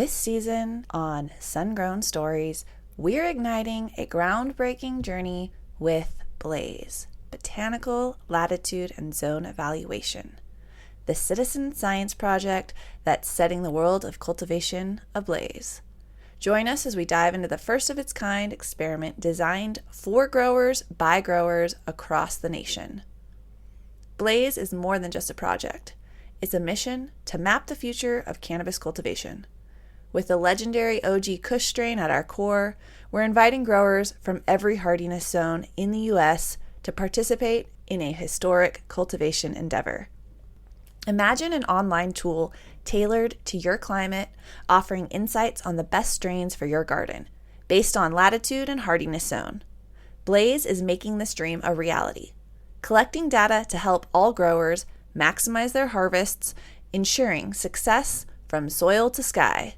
This season on Sun-Grown Stories, we're igniting a groundbreaking journey with Blaze, Botanical Latitude and Zone Evaluation, the citizen science project that's setting the world of cultivation ablaze. Join us as we dive into the first of its kind experiment designed for growers by growers across the nation. Blaze is more than just a project. It's a mission to map the future of cannabis cultivation. With the legendary OG Kush strain at our core, we're inviting growers from every hardiness zone in the U.S. to participate in a historic cultivation endeavor. Imagine an online tool tailored to your climate, offering insights on the best strains for your garden, based on latitude and hardiness zone. Blaze is making this dream a reality, collecting data to help all growers maximize their harvests, ensuring success from soil to sky.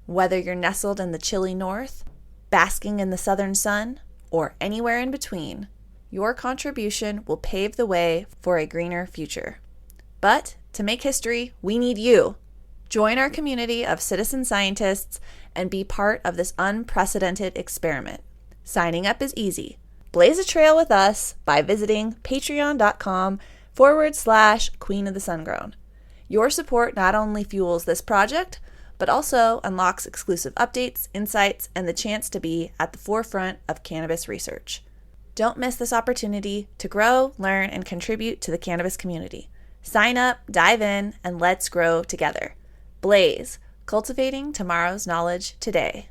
Whether you're nestled in the chilly north, basking in the southern sun, or anywhere in between, your contribution will pave the way for a greener future. But to make history, we need you. Join our community of citizen scientists and be part of this unprecedented experiment. Signing up is easy. Blaze a trail with us by visiting patreon.com/Queen of the Sungrown. Your support not only fuels this project, but also unlocks exclusive updates, insights, and the chance to be at the forefront of cannabis research. Don't miss this opportunity to grow, learn, and contribute to the cannabis community. Sign up, dive in, and let's grow together. Blaze, cultivating tomorrow's knowledge today.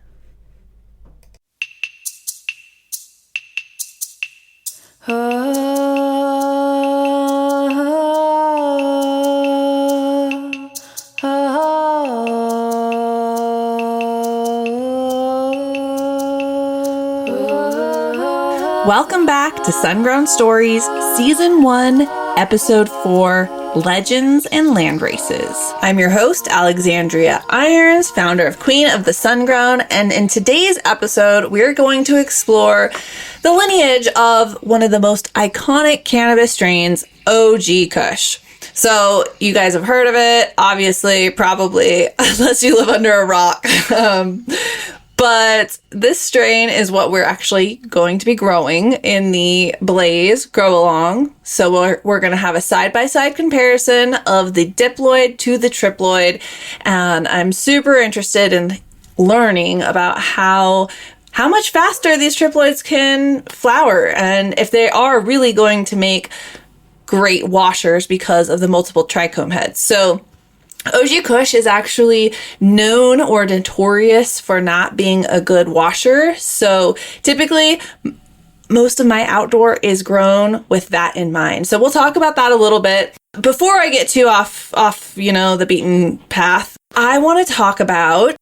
Welcome back to Sun-Grown Stories, Season 1, Episode 4, Legends and Landraces. I'm your host, Alexandria Irons, founder of Queen of the Sun-Grown, and in today's episode, we're going to explore the lineage of one of the most iconic cannabis strains, OG Kush. So you guys have heard of it, obviously, probably, unless you live under a rock. But this strain is what we're actually going to be growing in the Blaze Grow Along. So we're going to have a side-by-side comparison of the diploid to the triploid. And I'm super interested in learning about how much faster these triploids can flower and if they are really going to make great washers because of the multiple trichome heads. So OG Kush is actually known or notorious for not being a good washer. So typically, most of my outdoor is grown with that in mind. So we'll talk about that a little bit. Before I get too off, the beaten path, I want to talk about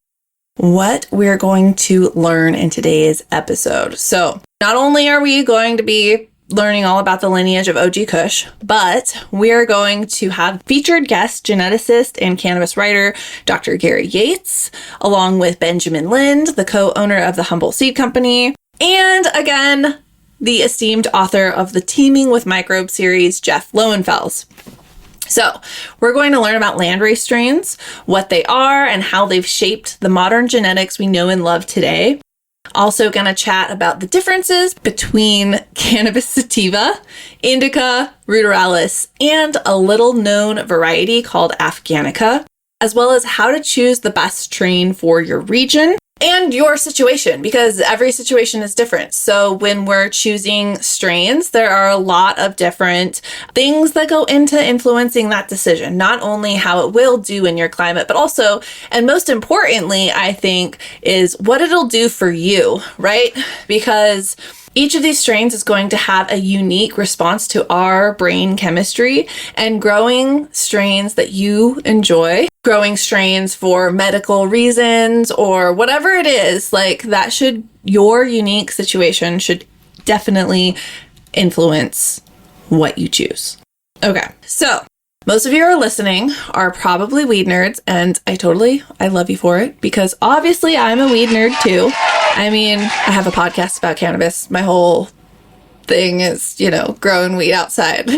what we're going to learn in today's episode. So not only are we going to be learning all about the lineage of OG Kush, but we're going to have featured guest geneticist and cannabis writer, Dr. Gary Yates, along with Benjamin Lind, the co-owner of the Humble Seed Company, and again, the esteemed author of the Teaming with Microbes series, Jeff Lowenfels. So we're going to learn about landrace strains, what they are, and how they've shaped the modern genetics we know and love today. Also going to chat about the differences between cannabis sativa, indica, ruderalis, and a little known variety called Afganica, as well as how to choose the best strain for your region and your situation, because every situation is different. So when we're choosing strains, there are a lot of different things that go into influencing that decision. Not only how it will do in your climate, but also, and most importantly, I think, is what it'll do for you, right? Because each of these strains is going to have a unique response to our brain chemistry, and growing strains that you enjoy, growing strains for medical reasons or whatever it is, like that your unique situation should definitely influence what you choose. Okay, so most of you are listening are probably weed nerds, and I love you for it, because obviously I'm a weed nerd too. I mean, I have a podcast about cannabis. My whole thing is, growing weed outside.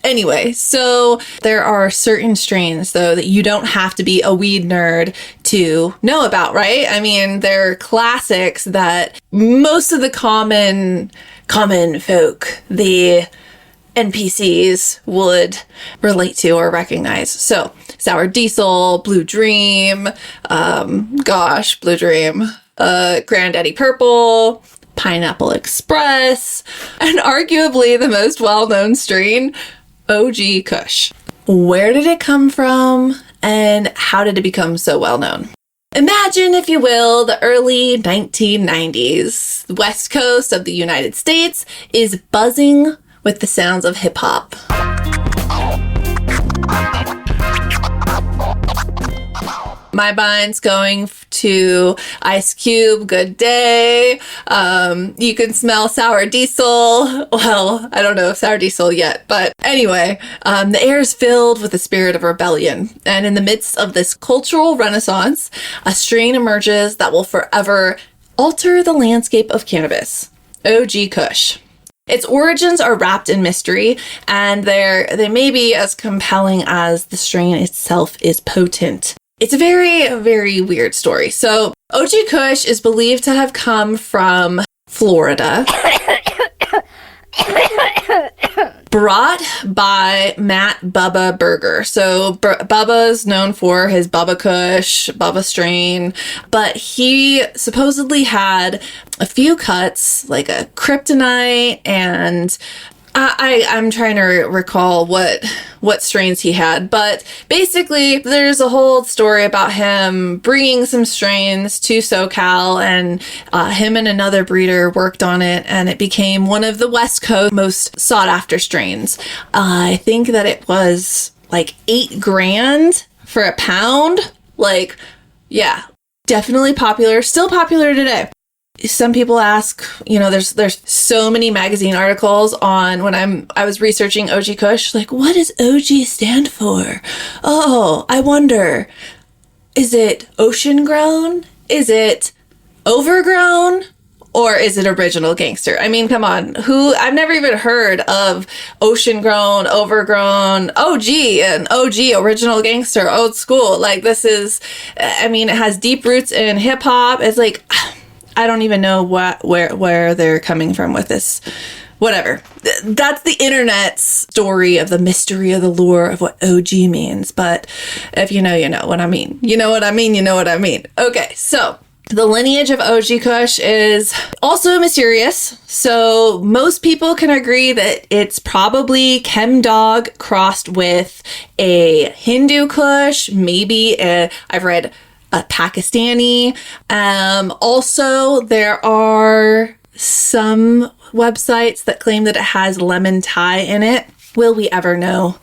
Anyway, so there are certain strains, though, that you don't have to be a weed nerd to know about, right? I mean, they're classics that most of the common folk, the NPCs, would relate to or recognize. So, Sour Diesel, Blue Dream, Blue Dream, Granddaddy Purple, Pineapple Express, and arguably the most well-known strain, OG Kush. Where did it come from, and how did it become so well-known? Imagine, if you will, the early 1990s. The West Coast of the United States is buzzing with the sounds of hip-hop. My mind's going to Ice Cube, Good Day. You can smell Sour Diesel. Well, I don't know if Sour Diesel yet, but anyway, the air is filled with the spirit of rebellion. And in the midst of this cultural renaissance, a strain emerges that will forever alter the landscape of cannabis. OG Kush. Its origins are wrapped in mystery, and they may be as compelling as the strain itself is potent. It's a very, very weird story. So, OG Kush is believed to have come from Florida, brought by Matt Bubba Berger. So, Bubba's known for his Bubba Kush, Bubba strain, but he supposedly had a few cuts, like a kryptonite, and I'm trying to recall what strains he had, but basically there's a whole story about him bringing some strains to SoCal, and him and another breeder worked on it, and it became one of the West Coast most sought after strains. I think that it was like $8,000 for a pound. Like, yeah, definitely popular, still popular today. Some people ask, there's so many magazine articles on when I was researching OG Kush, like, what does OG stand for? Oh, I wonder, is it ocean grown? Is it overgrown? Or is it original gangster? I mean, come on, I've never even heard of ocean grown, overgrown, OG, and OG, original gangster, old school. Like, this is, it has deep roots in hip hop. It's like, I don't even know where they're coming from with this. Whatever. That's the internet's story of the mystery of the lure of what OG means. But if you know what I mean. You know what I mean. Okay, so the lineage of OG Kush is also mysterious. So most people can agree that it's probably Chem Dog crossed with a Hindu Kush, maybe I've read a Pakistani. Also, there are some websites that claim that it has lemon Thai in it. Will we ever know?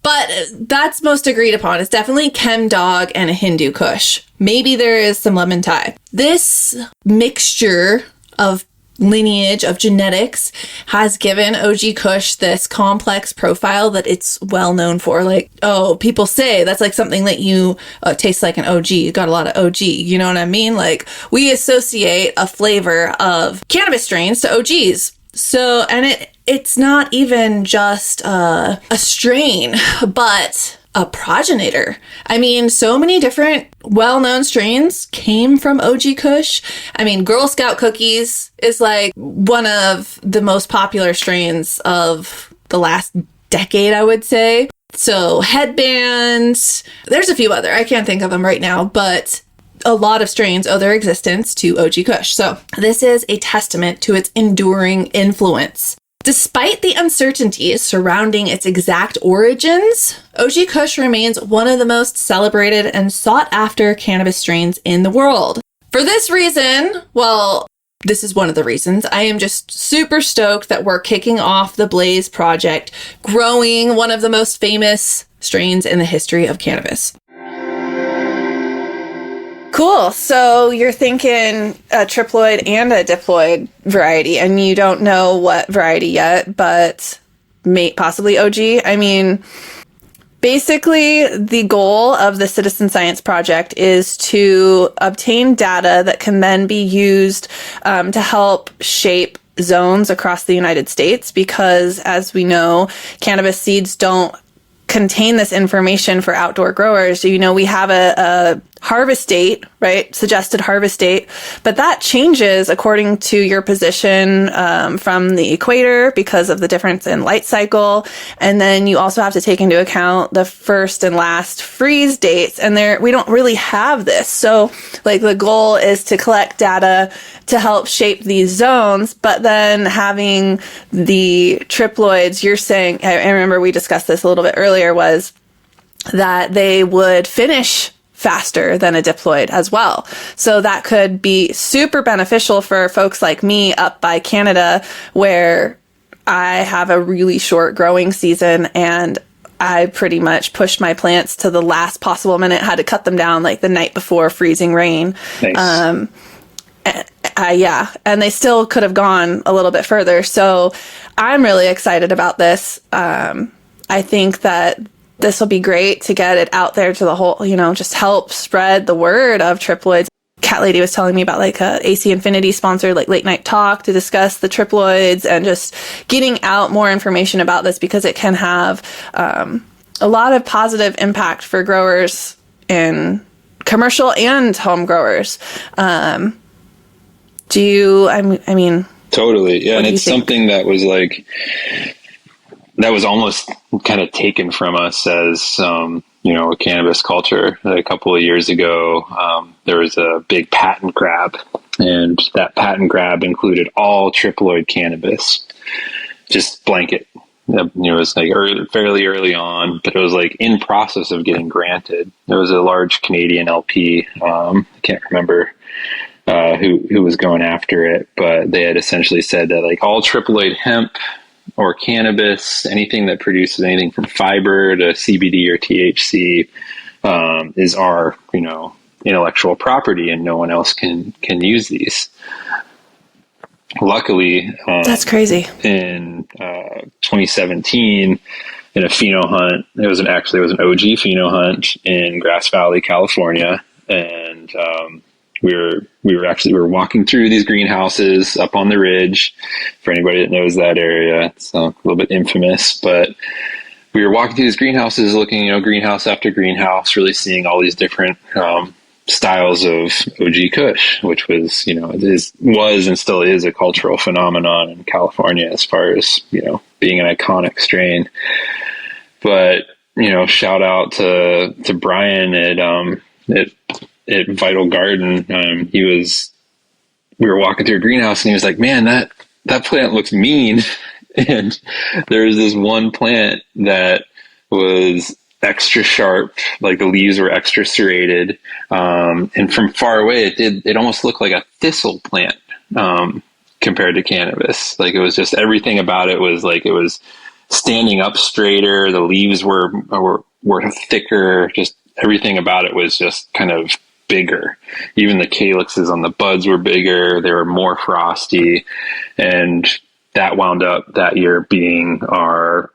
But that's most agreed upon. It's definitely Chem Dog and a Hindu Kush. Maybe there is some lemon Thai. This mixture of lineage of genetics has given OG Kush this complex profile that it's well known for. Like, oh, people say that's like something that you taste like an OG. You got a lot of OG. You know what I mean? Like, we associate a flavor of cannabis strains to OGs. So, and it's not even just a strain, but a progenitor. I mean, so many different well-known strains came from OG Kush. I mean, Girl Scout cookies is like one of the most popular strains of the last decade, I would say. So headbands, there's a few other, I can't think of them right now, but a lot of strains owe their existence to OG Kush. So this is a testament to its enduring influence. Despite the uncertainties surrounding its exact origins, OG Kush remains one of the most celebrated and sought after cannabis strains in the world. For this reason, well, this is one of the reasons, I am just super stoked that we're kicking off the Blaze project, growing one of the most famous strains in the history of cannabis. Cool. So you're thinking a triploid and a diploid variety, and you don't know what variety yet, but possibly OG. I mean, basically, the goal of the Citizen Science Project is to obtain data that can then be used to help shape zones across the United States because, as we know, cannabis seeds don't contain this information for outdoor growers. You know, we have a harvest date, right? Suggested harvest date, but that changes according to your position from the equator because of the difference in light cycle. And then you also have to take into account the first and last freeze dates. And we don't really have this. So like the goal is to collect data to help shape these zones, but then having the triploids, you're saying, I remember we discussed this a little bit earlier, was that they would finish faster than a diploid as well. So that could be super beneficial for folks like me up by Canada, where I have a really short growing season and I pretty much pushed my plants to the last possible minute, had to cut them down like the night before freezing rain. Nice. Yeah, and they still could have gone a little bit further. So I'm really excited about this. I think that this will be great to get it out there to the whole, just help spread the word of triploids. Cat Lady was telling me about like a AC Infinity sponsored like late night talk to discuss the triploids and just getting out more information about this because it can have a lot of positive impact for growers in commercial and home growers. Totally. Yeah. And it's something that was like, that was almost kind of taken from us as, a cannabis culture. A couple of years ago, there was a big patent grab, and that patent grab included all triploid cannabis, just blanket. It was like fairly early on, but it was like in process of getting granted. It was a large Canadian LP. I can't remember who was going after it, but they had essentially said that like all triploid hemp or cannabis, anything that produces anything from fiber to CBD or THC, is our, intellectual property, and no one else can use these. Luckily, that's crazy. In 2017, in a pheno hunt, it was an OG pheno hunt in Grass Valley, California, and we were walking through these greenhouses up on the ridge. For anybody that knows that area, it's a little bit infamous, but we were walking through these greenhouses, looking, greenhouse after greenhouse, really seeing all these different styles of OG Kush, which was, was and still is a cultural phenomenon in California as far as, being an iconic strain. But, shout out to Brian at Vital Garden. We were walking through a greenhouse and he was like, man, that plant looks mean. And there was this one plant that was extra sharp, like the leaves were extra serrated. And from far away, it almost looked like a thistle plant, compared to cannabis. Like it was just, everything about it was like, it was standing up straighter. The leaves were thicker. Just everything about it was just kind of bigger. Even the calyxes on the buds were bigger. They were more frosty. And that wound up that year being our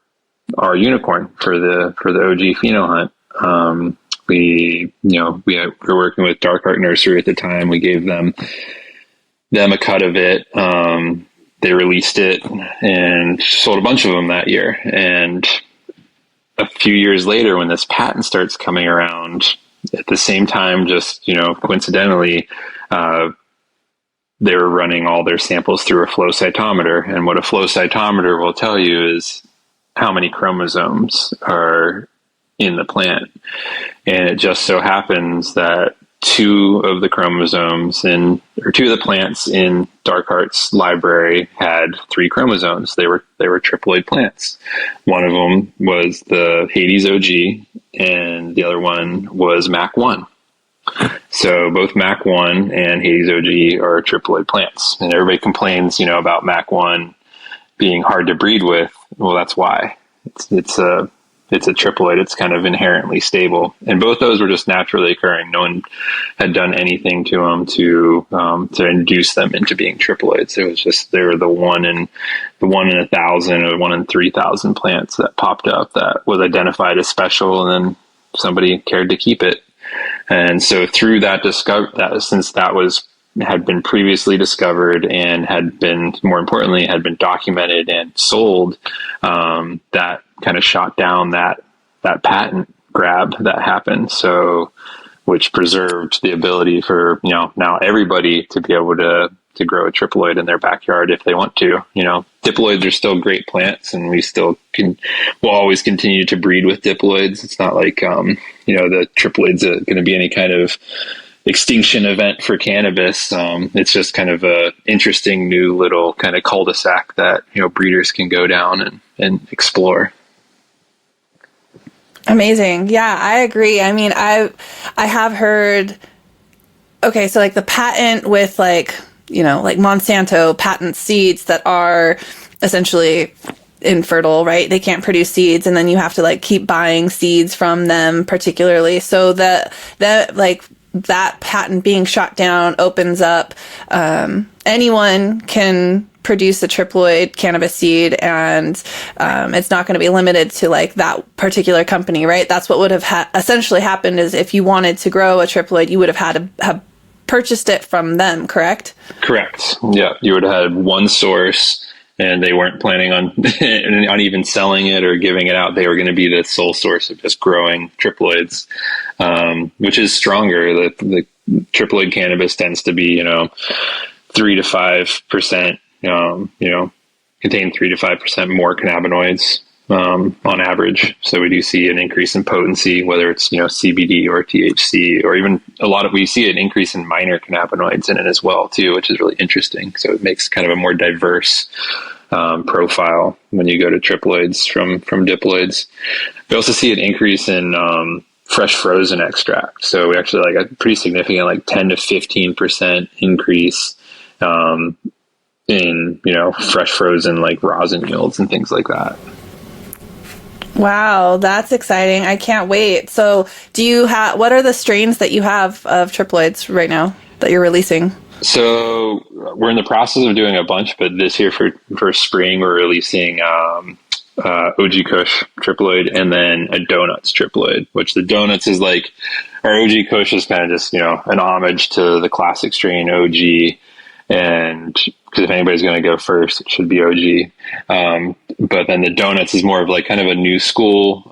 unicorn for the OG pheno hunt. We were working with Dark Art Nursery at the time. We gave them a cut of it. They released it and sold a bunch of them that year. And a few years later, when this patent starts coming around, at the same time, just, coincidentally, they were running all their samples through a flow cytometer. And what a flow cytometer will tell you is how many chromosomes are in the plant. And it just so happens that two of the plants in Dark Art's library had 3 chromosomes. They were triploid plants. One of them was the Hades OG, and the other one was Mac 1. So both Mac 1 and Hades OG are triploid plants. And everybody complains, about Mac 1 being hard to breed with. Well, that's why. It's a triploid. It's kind of inherently stable. And both those were just naturally occurring. No one had done anything to them to induce them into being triploids. It was just, they were the one in 1,000 or 1 in 3,000 plants that popped up that was identified as special, and then somebody cared to keep it. And so through that since that was, had been previously discovered and had been, more importantly, had been documented and sold, that kind of shot down that patent grab that happened. So, which preserved the ability for, now everybody to be able to grow a triploid in their backyard if they want to. Diploids are still great plants, and we still will always continue to breed with diploids. It's not like, the triploids are going to be any kind of extinction event for cannabis. It's just kind of a interesting new little kind of cul-de-sac that, breeders can go down and explore. Amazing. Yeah, I agree. I mean, I have heard, okay, so like the patent with like Monsanto patent seeds that are essentially infertile, right? They can't produce seeds, and then you have to like keep buying seeds from them particularly. So that patent being shot down opens up, anyone can produce a triploid cannabis seed, and it's not going to be limited to like that particular company, right? That's what would have essentially happened, is if you wanted to grow a triploid, you would have had to have purchased it from them, correct? Correct. Yeah, you would have had one source, and they weren't planning on even selling it or giving it out. They were going to be the sole source of just growing triploids, which is stronger. The triploid cannabis tends to be 3 to 5%. Contain 3 to 5% more cannabinoids on average. So we do see an increase in potency, whether it's CBD or THC, or even we see an increase in minor cannabinoids in it as well too, which is really interesting. So it makes kind of a more diverse profile when you go to triploids from diploids. We also see an increase in fresh frozen extract. So we actually like a pretty significant, like 10 to 15% increase in fresh frozen like rosin yields and things like that. Wow, that's exciting. I can't wait. So what are the strains that you have of triploids right now that you're releasing? So we're in the process of doing a bunch, but this year for spring, we're releasing OG Kush triploid, and then a donuts triploid, which the donuts is like, our OG Kush is kind of just, an homage to the classic strain OG. And because if anybody's going to go first, it should be OG. But then the donuts is more of like kind of a new school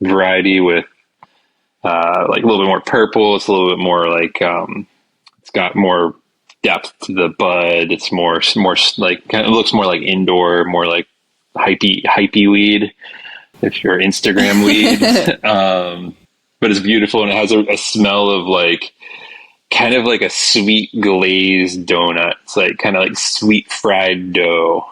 variety with like a little bit more purple. It's a little bit more like it's got more depth to the bud. It's more like kind of looks more like indoor, more like hypey weed, if you're Instagram weed. But it's beautiful, and it has a smell of like kind of like a sweet glazed donut. It's like kind of like sweet fried dough.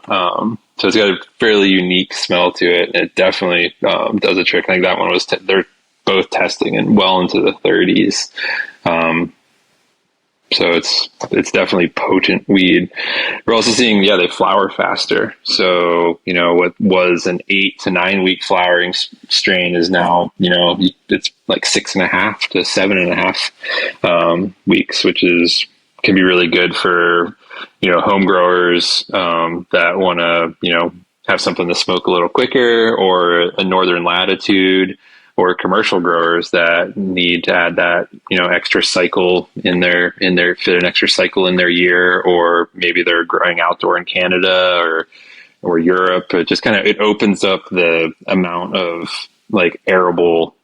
So it's got a fairly unique smell to it. It definitely does a trick. I think that one was, they're both testing and well into the 30s. So it's definitely potent weed. We're also seeing, they flower faster. So, what was an 8 to 9 week flowering strain is now, it's like 6.5 to 7.5 weeks, which can be really good for, home growers that want to, have something to smoke a little quicker, or a northern latitude, or commercial growers that need to add that, extra cycle in their fit an extra cycle in their year, or maybe they're growing outdoor in Canada or Europe. It opens up the amount of like arable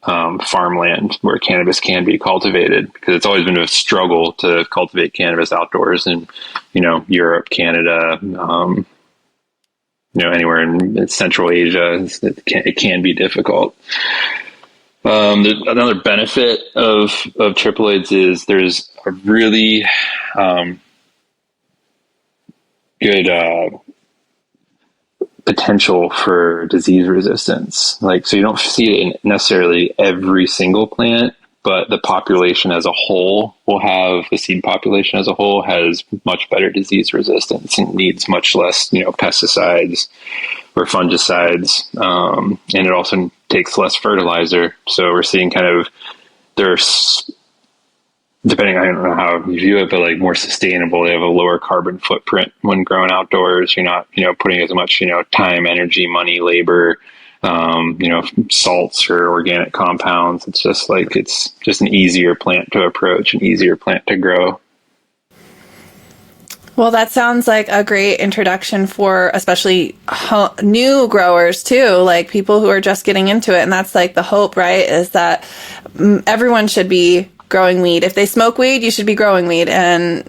farmland where cannabis can be cultivated, because it's always been a struggle to cultivate cannabis outdoors in, Europe, Canada, anywhere in Central Asia. It can be difficult. Another benefit of triploids is there's a really good potential for disease resistance. So you don't see it in necessarily every single plant, but the population as a whole the seed population as a whole has much better disease resistance and needs much less, pesticides or fungicides. And it also takes less fertilizer. So we're seeing there's, depending, I don't know how you view it, but like more sustainable. They have a lower carbon footprint when grown outdoors. You're not, putting as much, time, energy, money, labor, salts or organic compounds. It's just an easier plant to approach, an easier plant to grow. Well, that sounds like a great introduction for especially new growers too, like people who are just getting into it. And that's like the hope, right? Is that everyone should be growing weed. If they smoke weed, you should be growing weed. And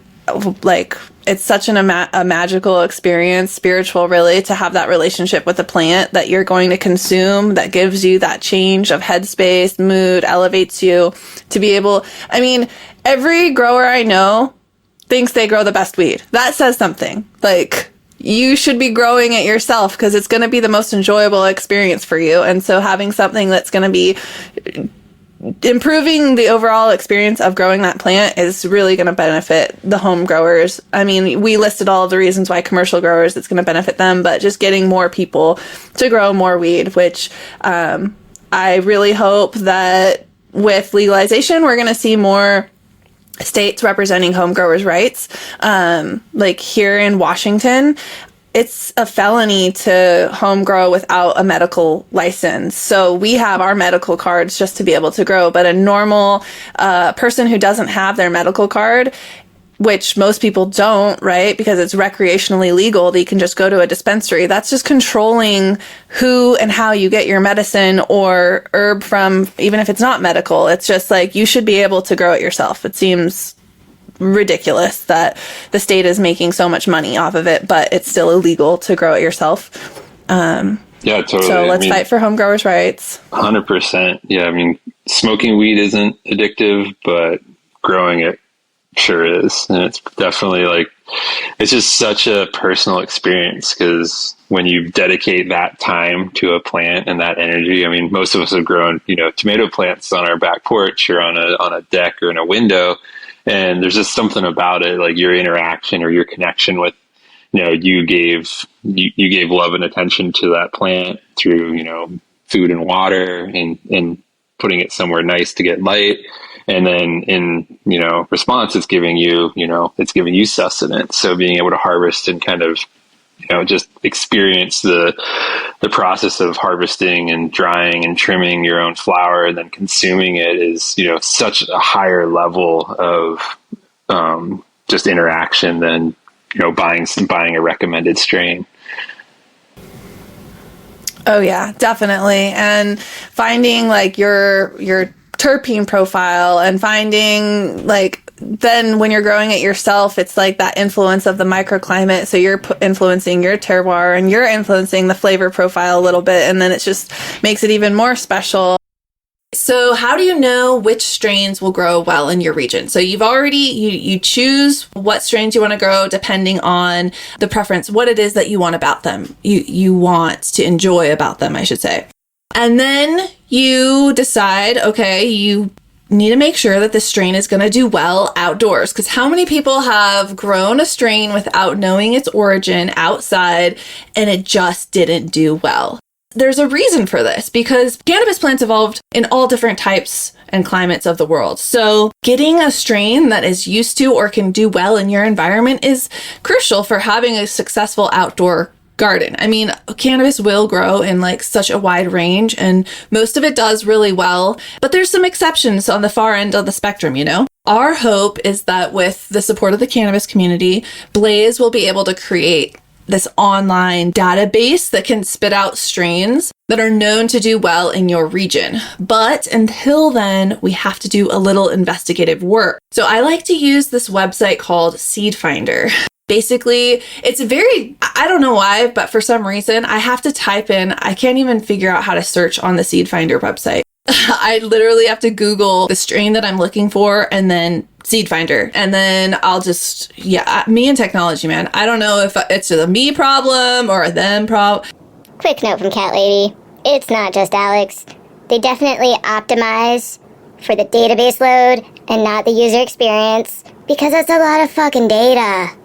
like, it's such a magical experience, spiritual really, to have that relationship with the plant that you're going to consume, that gives you that change of headspace, mood, elevates you to be able, I mean, every grower I know thinks they grow the best weed. That says something. Like, you should be growing it yourself because it's going to be the most enjoyable experience for you. And so having something that's going to be improving the overall experience of growing that plant is really going to benefit the home growers. I mean, we listed all of the reasons why commercial growers, it's going to benefit them, but just getting more people to grow more weed, which I really hope that with legalization, we're going to see more states representing home growers' rights. Like here in Washington, it's a felony to home grow without a medical license. So we have our medical cards just to be able to grow. But a normal person who doesn't have their medical card, which most people don't, right? Because it's recreationally legal, they can just go to a dispensary. That's just controlling who and how you get your medicine or herb from, even if it's not medical. It's just like, you should be able to grow it yourself. It seems ridiculous that the state is making so much money off of it, but it's still illegal to grow it yourself. Yeah, totally. So let's fight for home growers' rights. 100%. Yeah, I mean, smoking weed isn't addictive, but growing it sure is. And it's definitely like, it's just such a personal experience because when you dedicate that time to a plant and that energy, I mean, most of us have grown, tomato plants on our back porch or on a deck or in a window. And there's just something about it, like your interaction or your connection with, you gave love and attention to that plant through, food and water and putting it somewhere nice to get light. And then in, response, it's giving you sustenance. So being able to harvest and kind of, just experience the process of harvesting and drying and trimming your own flower and then consuming it is, such a higher level of just interaction than, buying a recommended strain. Oh yeah, definitely. And finding like your terpene profile and finding like, then when you're growing it yourself, it's like that influence of the microclimate. So you're influencing your terroir and you're influencing the flavor profile a little bit. And then it just makes it even more special. So how do you know which strains will grow well in your region? So you've already, you choose what strains you want to grow depending on the preference, what it is that you want about them. You want to enjoy about them, I should say. And then you decide, okay, you need to make sure that the strain is going to do well outdoors. Because how many people have grown a strain without knowing its origin outside and it just didn't do well? There's a reason for this because cannabis plants evolved in all different types and climates of the world. So getting a strain that is used to or can do well in your environment is crucial for having a successful outdoor garden. I mean, cannabis will grow in like such a wide range and most of it does really well, but there's some exceptions on the far end of the spectrum, Our hope is that with the support of the cannabis community, Blaze will be able to create this online database that can spit out strains that are known to do well in your region. But until then, we have to do a little investigative work. So I like to use this website called Seed Finder. Basically, it's I don't know why, but for some reason, I have to type in, I can't even figure out how to search on the Seed Finder website. I literally have to Google the strain that I'm looking for and then Seed Finder. And then I'll just, me and technology, man. I don't know if it's a me problem or a them problem. Quick note from Cat Lady. It's not just Alex. They definitely optimize for the database load and not the user experience because it's a lot of fucking data.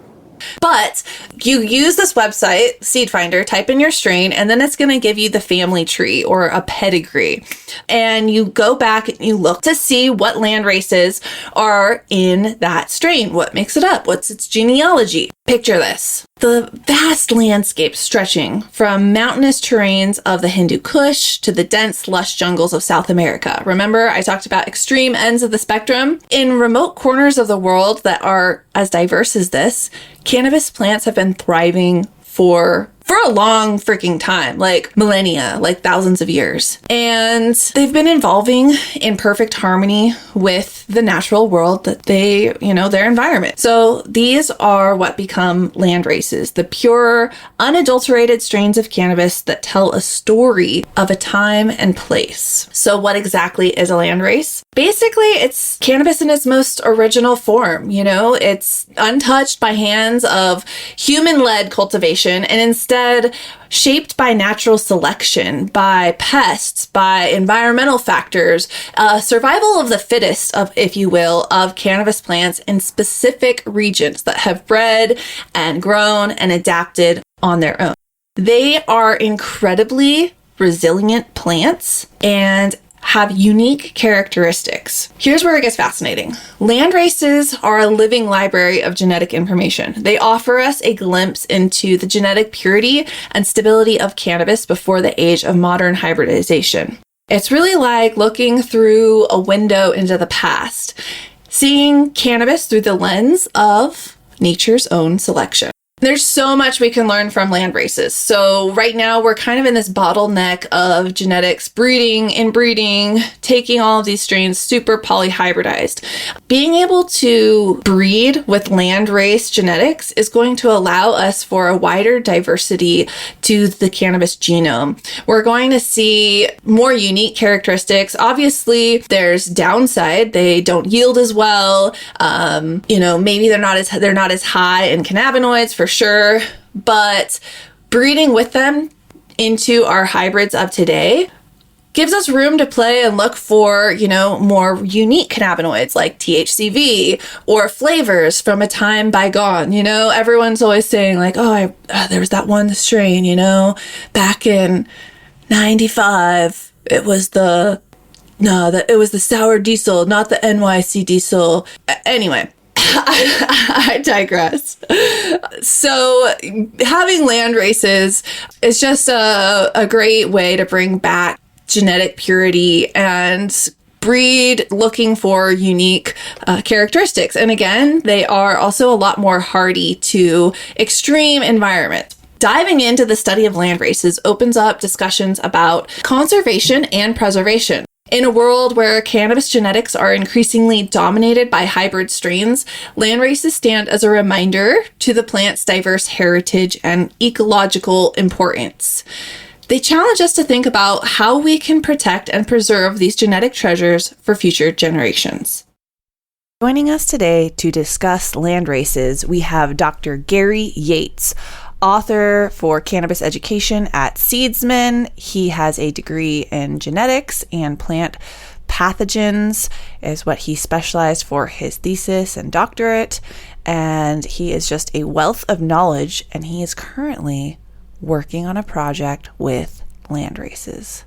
But you use this website, Seed Finder, type in your strain, and then it's going to give you the family tree or a pedigree. And you go back and you look to see what land races are in that strain. What makes it up? What's its genealogy? Picture this. The vast landscape stretching from mountainous terrains of the Hindu Kush to the dense, lush jungles of South America. Remember, I talked about extreme ends of the spectrum? In remote corners of the world that are as diverse as this, cannabis plants have been thriving for a long freaking time, like millennia, like thousands of years. And they've been evolving in perfect harmony with the natural world that their environment. So these are what become land races, the pure, unadulterated strains of cannabis that tell a story of a time and place. So what exactly is a land race? Basically, it's cannabis in its most original form. It's untouched by hands of human-led cultivation and instead shaped by natural selection, by pests, by environmental factors, survival of the fittest, if you will, of cannabis plants in specific regions that have bred and grown and adapted on their own. They are incredibly resilient plants and have unique characteristics. Here's where it gets fascinating. Land races are a living library of genetic information. They offer us a glimpse into the genetic purity and stability of cannabis before the age of modern hybridization. It's really like looking through a window into the past, seeing cannabis through the lens of nature's own selection. There's so much we can learn from land races. So right now we're kind of in this bottleneck of genetics, breeding, inbreeding, taking all of these strains super polyhybridized. Being able to breed with land race genetics is going to allow us for a wider diversity to the cannabis genome. We're going to see more unique characteristics. Obviously, there's downside. They don't yield as well. Maybe they're not as high in cannabinoids for sure, but breeding with them into our hybrids of today gives us room to play and look for, more unique cannabinoids like THCV or flavors from a time bygone. Everyone's always saying like, there was that one strain, back in 95, it was the sour diesel, not the NYC diesel. Anyway, I digress. So having land races is just a great way to bring back genetic purity and breed looking for unique characteristics. And again, they are also a lot more hardy to extreme environments. Diving into the study of land races opens up discussions about conservation and preservation. In a world where cannabis genetics are increasingly dominated by hybrid strains, land races stand as a reminder to the plant's diverse heritage and ecological importance. They challenge us to think about how we can protect and preserve these genetic treasures for future generations. Joining us today to discuss land races, we have Dr. Gary Yates, author for cannabis education at Seedsman. He has a degree in genetics and plant pathogens is what he specialized for his thesis and doctorate. And he is just a wealth of knowledge, and he is currently working on a project with land races.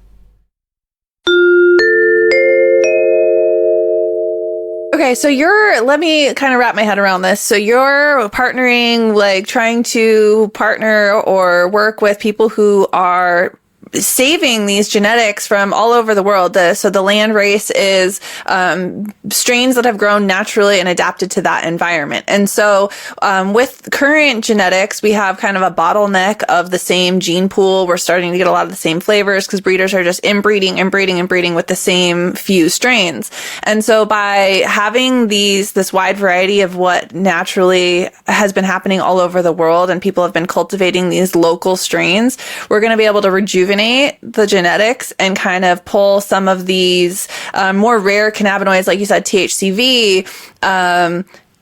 Okay, so let me kind of wrap my head around this. So you're partnering, like trying to partner or work with people who are saving these genetics from all over the world. So the land race is strains that have grown naturally and adapted to that environment. And so with current genetics, we have kind of a bottleneck of the same gene pool. We're starting to get a lot of the same flavors because breeders are just inbreeding with the same few strains. And so by having this wide variety of what naturally has been happening all over the world, and people have been cultivating these local strains, we're going to be able to rejuvenate the genetics and kind of pull some of these more rare cannabinoids, like you said, THCV,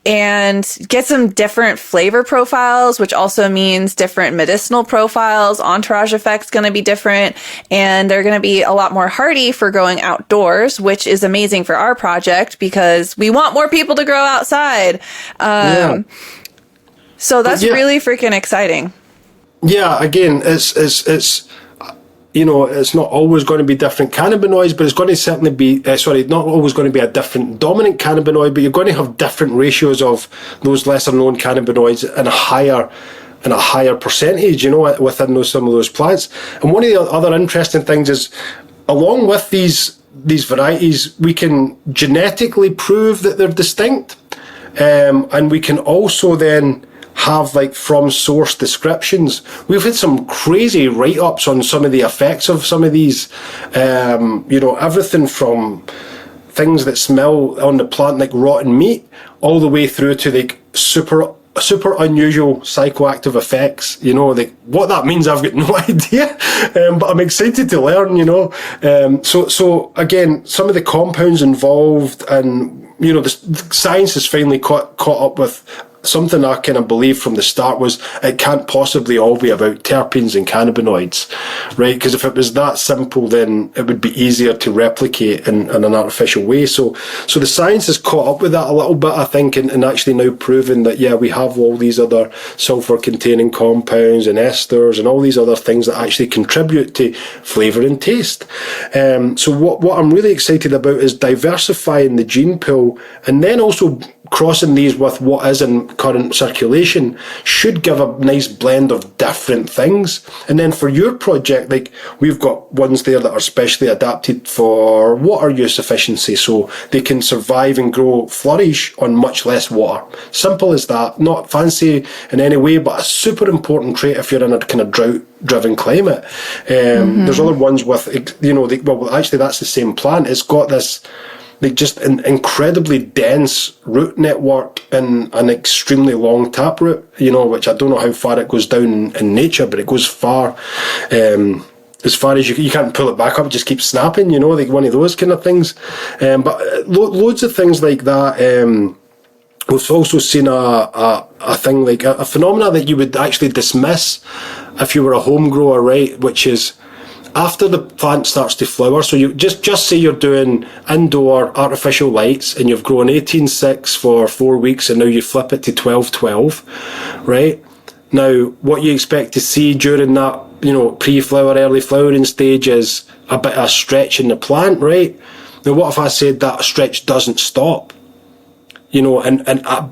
and get some different flavor profiles, which also means different medicinal profiles. Entourage effect's going to be different, and they're going to be a lot more hardy for growing outdoors, which is amazing for our project because we want more people to grow outside. So that's really freaking exciting. Yeah, again, it's you know, it's not always going to be different cannabinoids, but it's going to certainly be, not always going to be a different dominant cannabinoid, but you're going to have different ratios of those lesser known cannabinoids and a higher percentage, you know, within some of those plants. And one of the other interesting things is, along with these varieties, we can genetically prove that they're distinct, and we can also then have like from source descriptions. We've had some crazy write-ups on some of the effects of some of these, you know, everything from things that smell on the plant like rotten meat, all the way through to like super unusual psychoactive effects. You know, like what that means, I've got no idea, but I'm excited to learn, you know. So again, some of the compounds involved, and you know, the science has finally caught up with something I kind of believed from the start, was it can't possibly all be about terpenes and cannabinoids, right? Because if it was that simple, then it would be easier to replicate in an artificial way. So the science has caught up with that a little bit, I think, and actually now proven that, yeah, we have all these other sulfur-containing compounds and esters and all these other things that actually contribute to flavour and taste. So what I'm really excited about is diversifying the gene pool, and then also crossing these with what is in current circulation should give a nice blend of different things. And then for your project, like, we've got ones there that are specially adapted for water use efficiency, so they can survive and flourish on much less water. Simple as that. Not fancy in any way, but a super important trait if you're in a kind of drought-driven climate. There's other ones with, you know, well, actually that's the same plant. It's got this like just an incredibly dense root network and an extremely long taproot, you know, which I don't know how far it goes down in nature, but it goes far, as far as you can't pull it back up, it just keeps snapping, you know, like one of those kind of things. But loads of things like that. We've also seen a thing like a phenomena that you would actually dismiss if you were a home grower, right? Which is, after the plant starts to flower, so you just say you're doing indoor artificial lights and you've grown 18-6 for 4 weeks and now you flip it to 12-12, right? Now, what you expect to see during that, you know, pre-flower, early flowering stage is a bit of a stretch in the plant, right? Now, what if I said that stretch doesn't stop? You know,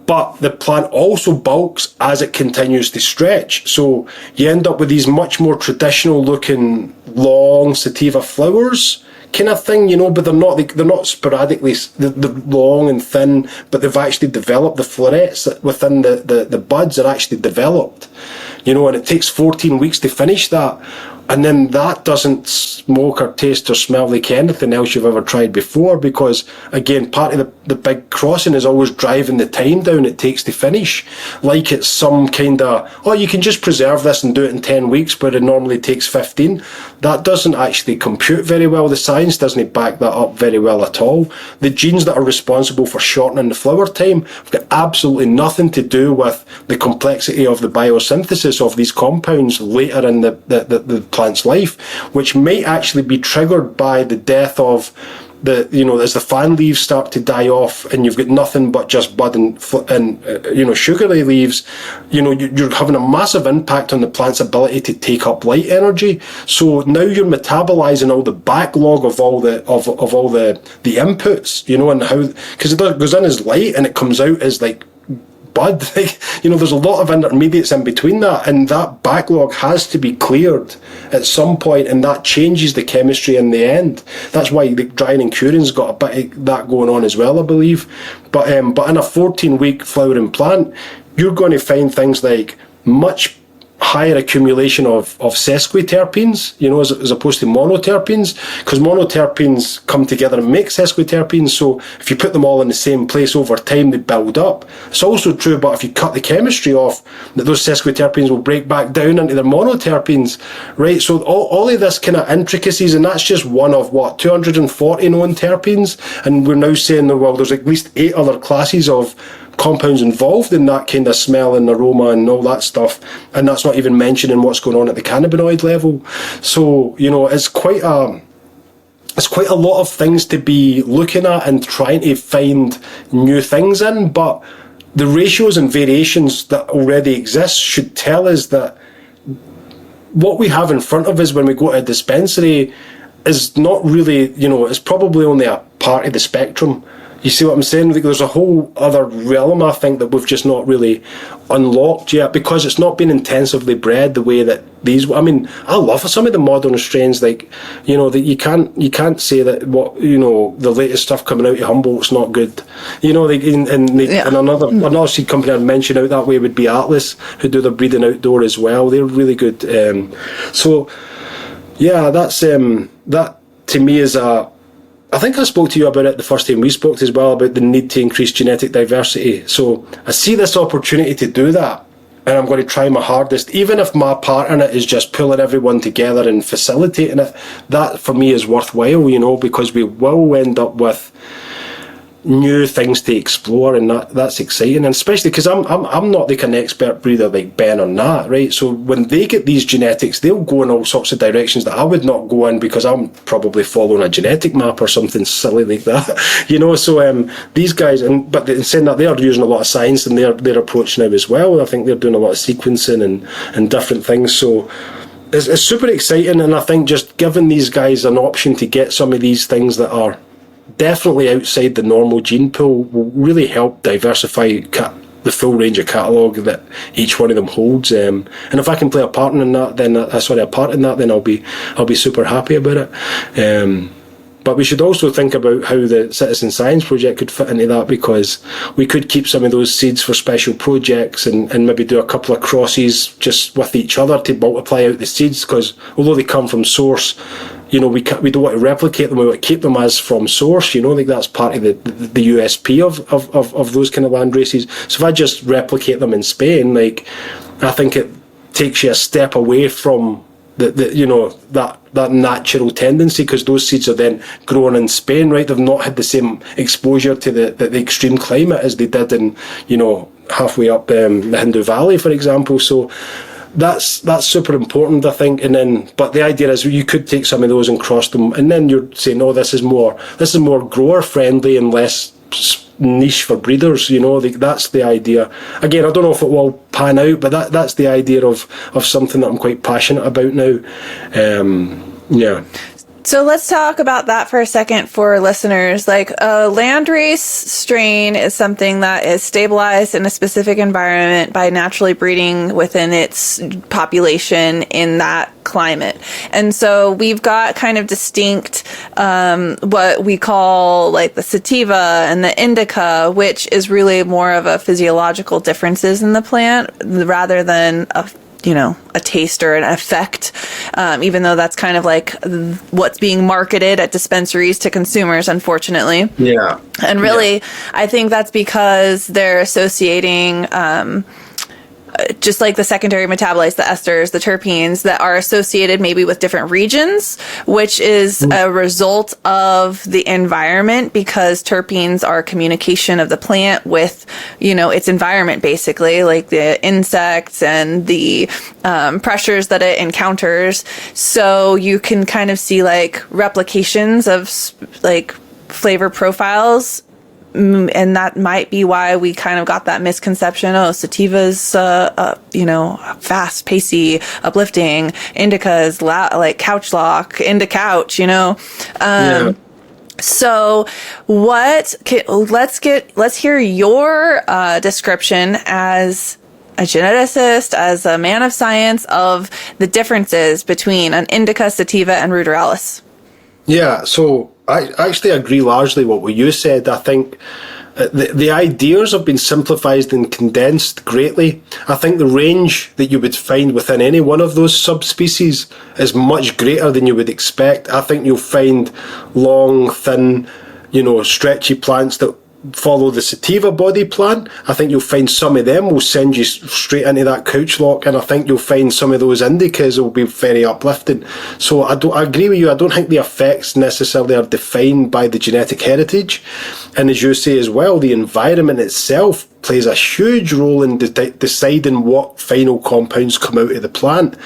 but the plant also bulks as it continues to stretch. So you end up with these much more traditional looking long sativa flowers kind of thing, you know, but they're not sporadically, they're long and thin, but they've actually developed, the florets within the buds are actually developed, you know, and it takes 14 weeks to finish that. And then that doesn't smoke or taste or smell like anything else you've ever tried before, because, again, part of the big crossing is always driving the time down it takes to finish. Like it's some kind of, oh, you can just preserve this and do it in 10 weeks, but it normally takes 15. That doesn't actually compute very well. The science doesn't back that up very well at all. The genes that are responsible for shortening the flower time have got absolutely nothing to do with the complexity of the biosynthesis of these compounds later in the plant's life, which might actually be triggered by the death of the, you know, as the fan leaves start to die off and you've got nothing but just bud and you know, sugary leaves, you know, you're having a massive impact on the plant's ability to take up light energy. So now you're metabolizing all the backlog of all the inputs, you know, and how, because it goes in as light and it comes out as like bud, like, you know, there's a lot of intermediates in between that, and that backlog has to be cleared at some point, and that changes the chemistry in the end. That's why the drying and curing's got a bit of that going on as well, I believe. But in a 14-week flowering plant, you're going to find things like much higher accumulation of sesquiterpenes, you know, as opposed to monoterpenes, because monoterpenes come together and make sesquiterpenes. So if you put them all in the same place over time, they build up. It's also true, but if you cut the chemistry off, that those sesquiterpenes will break back down into their monoterpenes, right? So all of this kind of intricacies, and that's just one of 240 known terpenes, and we're now saying that, well, there's at least 8 other classes of compounds involved in that kind of smell and aroma and all that stuff, and that's not even mentioning what's going on at the cannabinoid level. So, you know, it's quite a lot of things to be looking at and trying to find new things in, but the ratios and variations that already exist should tell us that what we have in front of us when we go to a dispensary is not really, it's probably only a part of the spectrum. You see what I'm saying? Like, there's a whole other realm, I think, that we've just not really unlocked yet, because it's not been intensively bred the way that these. I mean, I love some of the modern strains, like, that you can't say that the latest stuff coming out of Humboldt's not good. And another seed company I'd mention out that way would be Atlas, who do the breeding outdoor as well. They're really good. So yeah, that's that to me is a. I think I spoke to you about it the first time we spoke as well, about the need to increase genetic diversity. So I see this opportunity to do that, and I'm going to try my hardest, even if my part in it is just pulling everyone together and facilitating it. That for me is worthwhile, because we will end up with new things to explore, and that's exciting. And especially because I'm not like an expert breeder like Ben or Nat, right? So when they get these genetics, they'll go in all sorts of directions that I would not go in, because I'm probably following a genetic map or something silly like that. So these guys, but in saying that, they are using a lot of science in their approach now as well. I think they're doing a lot of sequencing and different things. So it's super exciting, and I think just giving these guys an option to get some of these things that are definitely outside the normal gene pool will really help diversify the full range of catalogue that each one of them holds. And if I can play a part in that, then I'll be super happy about it. But we should also think about how the Citizen Science Project could fit into that, because we could keep some of those seeds for special projects and maybe do a couple of crosses just with each other to multiply out the seeds, because although they come from source, we don't want to replicate them, we want to keep them as from source, like that's part of the USP of those kind of land races. So if I just replicate them in Spain, like, I think it takes you a step away from that natural tendency, because those seeds are then grown in Spain, right? They've not had the same exposure to the extreme climate as they did in, halfway up the Hindu Valley, for example. So that's super important, I think. And then, but the idea is you could take some of those and cross them, and then you're saying, this is more grower friendly and less niche for breeders. That's the idea. Again, I don't know if it will pan out, but that's the idea of something that I'm quite passionate about now. Yeah. So let's talk about that for a second for listeners. Like, a landrace strain is something that is stabilized in a specific environment by naturally breeding within its population in that climate. And so we've got kind of distinct what we call like the sativa and the indica, which is really more of a physiological differences in the plant rather than a taste or an effect, even though that's kind of like what's being marketed at dispensaries to consumers, unfortunately. Yeah. And really, I think that's because they're associating just like the secondary metabolites, the esters, the terpenes that are associated maybe with different regions, which is a result of the environment, because terpenes are communication of the plant with, its environment, basically, like the insects and the pressures that it encounters. So you can kind of see like replications of like flavor profiles. And that might be why we kind of got that misconception. Sativa's, fast, pacey, uplifting. Indica is like couch lock, into couch, So let's hear your description as a geneticist, as a man of science, of the differences between an indica, sativa, and Ruderalis. Yeah, so I actually agree largely with what you said. I think the ideas have been simplified and condensed greatly. I think the range that you would find within any one of those subspecies is much greater than you would expect. I think you'll find long, thin, stretchy plants that follow the sativa body plan. I think you'll find some of them will send you straight into that couch lock, and I think you'll find some of those indicas will be very uplifting. So I agree with you. I don't think the effects necessarily are defined by the genetic heritage, and as you say as well, the environment itself plays a huge role in deciding what final compounds come out of the plant.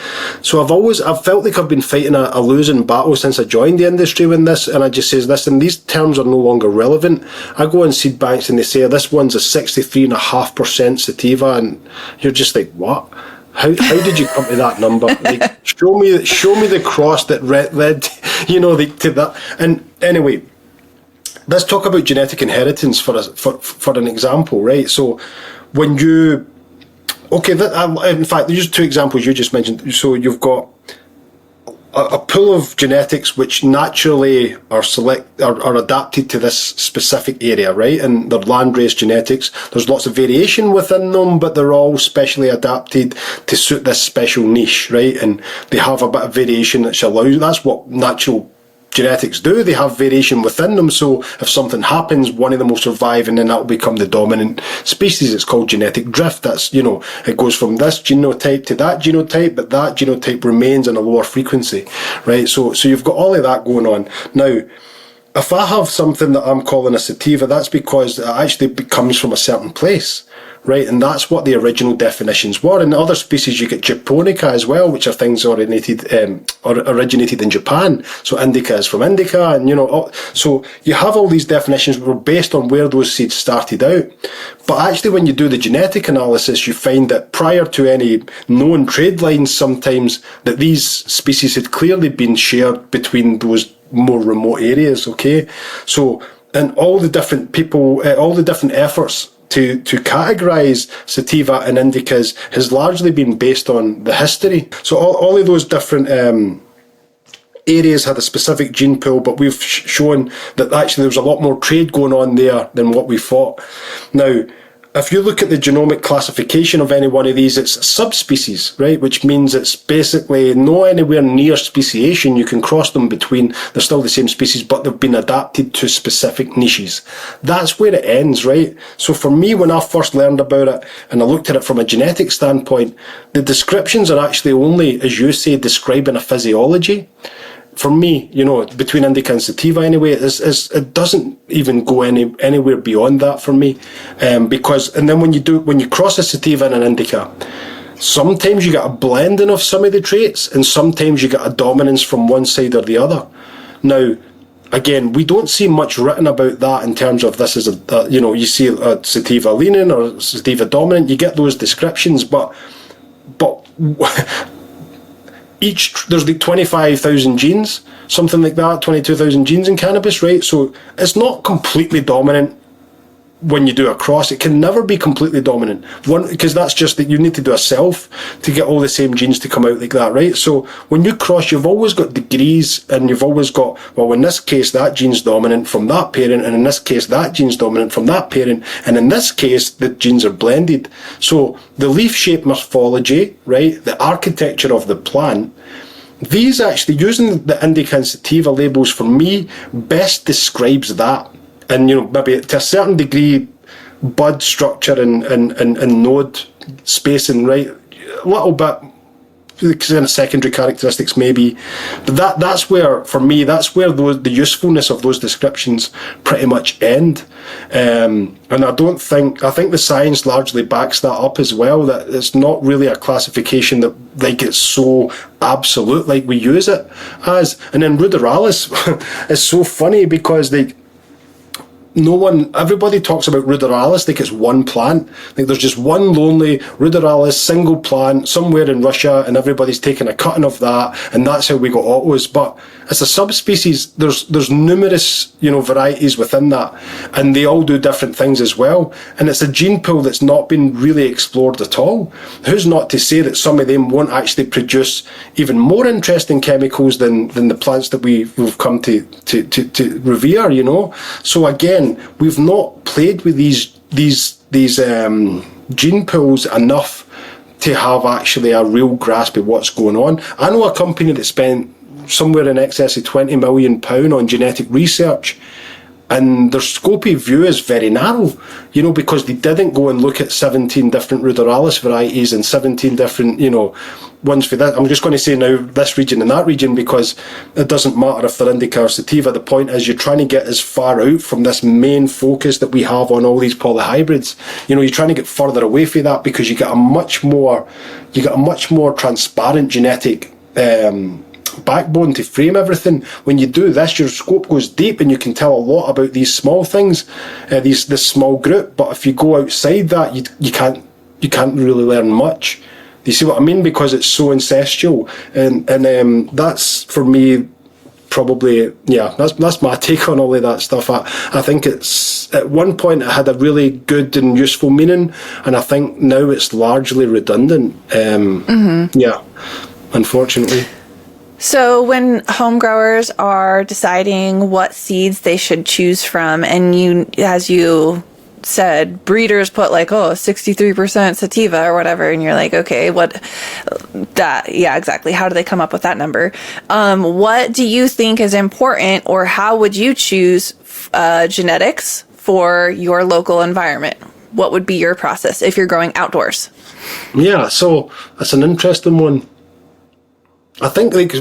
So I've felt like I've been fighting a losing battle since I joined the industry with this, and I just says, listen, these terms are no longer relevant. I go on seed banks and they say this one's a 63.5% sativa, and you're just like, what? How did you come to that number? Like, show me the cross that led to that. And anyway, let's talk about genetic inheritance for an example, right? So when you, in fact, there's two examples you just mentioned. So you've got a pool of genetics which naturally are adapted to this specific area, right? And they're landrace genetics. There's lots of variation within them, but they're all specially adapted to suit this special niche, right? And they have a bit of variation that allows. That's what natural genetics do. They have variation within them, so if something happens, one of them will survive, and then that will become the dominant species. It's called genetic drift. That's, it goes from this genotype to that genotype, but that genotype remains in a lower frequency, right? So you've got all of that going on. Now, if I have something that I'm calling a sativa, that's because it actually comes from a certain place, right? And that's what the original definitions were. In other species, you get japonica as well, which are things originated in Japan. So indica is from indica, and so you have all these definitions that were based on where those seeds started out. But actually, when you do the genetic analysis, you find that prior to any known trade lines, sometimes that these species had clearly been shared between those more remote areas. Okay, so and all the different people, all the different efforts to categorise sativa and indicas has largely been based on the history. So all of those different areas had a specific gene pool, but we've shown that actually there was a lot more trade going on there than what we thought. Now, if you look at the genomic classification of any one of these, it's subspecies, right? Which means it's basically not anywhere near speciation. You can cross them between, they're still the same species, but they've been adapted to specific niches. That's where it ends, right? So for me, when I first learned about it and I looked at it from a genetic standpoint, the descriptions are actually only, as you say, describing a physiology. For me, between indica and sativa anyway, it doesn't even go anywhere beyond that for me, because and then when you cross a sativa and an indica, sometimes you get a blending of some of the traits, and sometimes you get a dominance from one side or the other. Now, again, we don't see much written about that in terms of this is you see a sativa leaning or sativa dominant. You get those descriptions, but there's like 25,000 genes, something like that, 22,000 genes in cannabis, right? So it's not completely dominant when you do a cross. It can never be completely dominant, because that's just that you need to do a self to get all the same genes to come out like that, right? So when you cross, you've always got degrees, and you've always got, well, in this case that gene's dominant from that parent, and in this case that gene's dominant from that parent, and in this case the genes are blended. So the leaf shape morphology, right, the architecture of the plant, these actually, using the indica and sativa labels, for me best describes that. And maybe to a certain degree, bud structure and node spacing, right? A little bit, kind of secondary characteristics maybe, but that's where, for me, that's where the usefulness of those descriptions pretty much end. And I think the science largely backs that up as well. That it's not really a classification that like it's so absolute like we use it as. And then Ruderalis is so funny because everybody talks about Ruderalis like it's one plant. Like there's just one lonely Ruderalis single plant somewhere in Russia, and everybody's taking a cutting of that, and that's how we got autos. But as a subspecies, there's numerous varieties within that, and they all do different things as well. And it's a gene pool that's not been really explored at all. Who's not to say that some of them won't actually produce even more interesting chemicals than the plants that we've come to revere, So again, we've not played with these gene pools enough to have actually a real grasp of what's going on. I know a company that spent somewhere in excess of £20 million on genetic research, and their scopy view is very narrow, you know, because they didn't go and look at 17 different Ruderalis varieties and 17 different, you know, ones for that. I'm just going to say now this region and that region, because it doesn't matter if they're indica or sativa. The point is you're trying to get as far out from this main focus that we have on all these polyhybrids. You know, you're trying to get further away from that because you get a much more transparent genetic backbone to frame everything. When you do this, your scope goes deep and you can tell a lot about these small things, this small group. But if you go outside that, you can't really learn much. Do you see what I mean? Because it's so incestual, and that's for me probably, yeah, that's my take on all of that stuff. I think it's, at one point it had a really good and useful meaning, and I think now it's largely redundant. Yeah, unfortunately. So when home growers are deciding what seeds they should choose from, and you, as you said, breeders put like, 63% sativa or whatever, and you're like, okay, yeah, exactly. How do they come up with that number? What do you think is important, or how would you choose genetics for your local environment? What would be your process if you're growing outdoors? Yeah, so that's an interesting one. I think like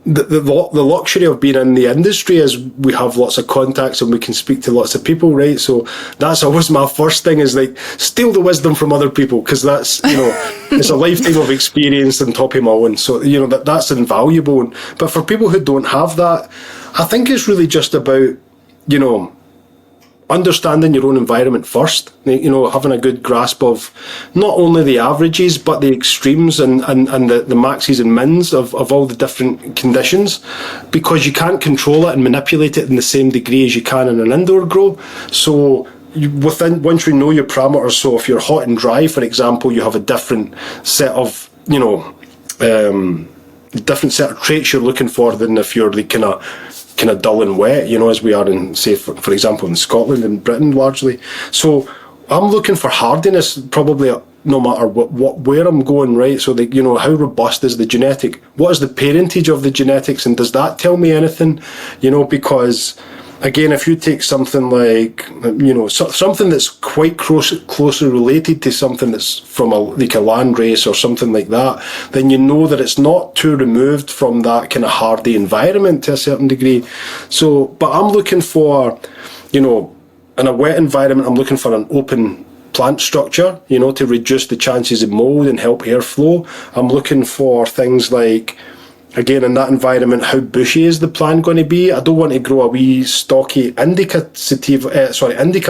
the luxury of being in the industry is we have lots of contacts and we can speak to lots of people, right? So that's always my first thing, is like steal the wisdom from other people, because that's, you know, it's a lifetime of experience on top of my own. So, you know, that's invaluable. But for people who don't have that, I think it's really just about, you know, understanding your own environment first, you know, having a good grasp of not only the averages but the extremes and the maxes and mins of all the different conditions, because you can't control it and manipulate it in the same degree as you can in an indoor grow. So once you know your parameters, so if you're hot and dry, for example, you have a different set of, you know, different set of traits you're looking for than if you're the kind of dull and wet, you know, as we are in, say, for example, in Scotland and Britain largely. So I'm looking for hardiness probably no matter where I'm going, right? So, you know, how robust is the genetic? What is the parentage of the genetics, and does that tell me anything? You know, because again, if you take something like, you know, something that's quite closely related to something that's from like a landrace or something like that, then you know that it's not too removed from that kind of hardy environment to a certain degree. So, but I'm looking for, you know, in a wet environment, I'm looking for an open plant structure, you know, to reduce the chances of mold and help airflow. I'm looking for things like, again, in that environment, how bushy is the plant going to be? I don't want to grow a wee stocky indica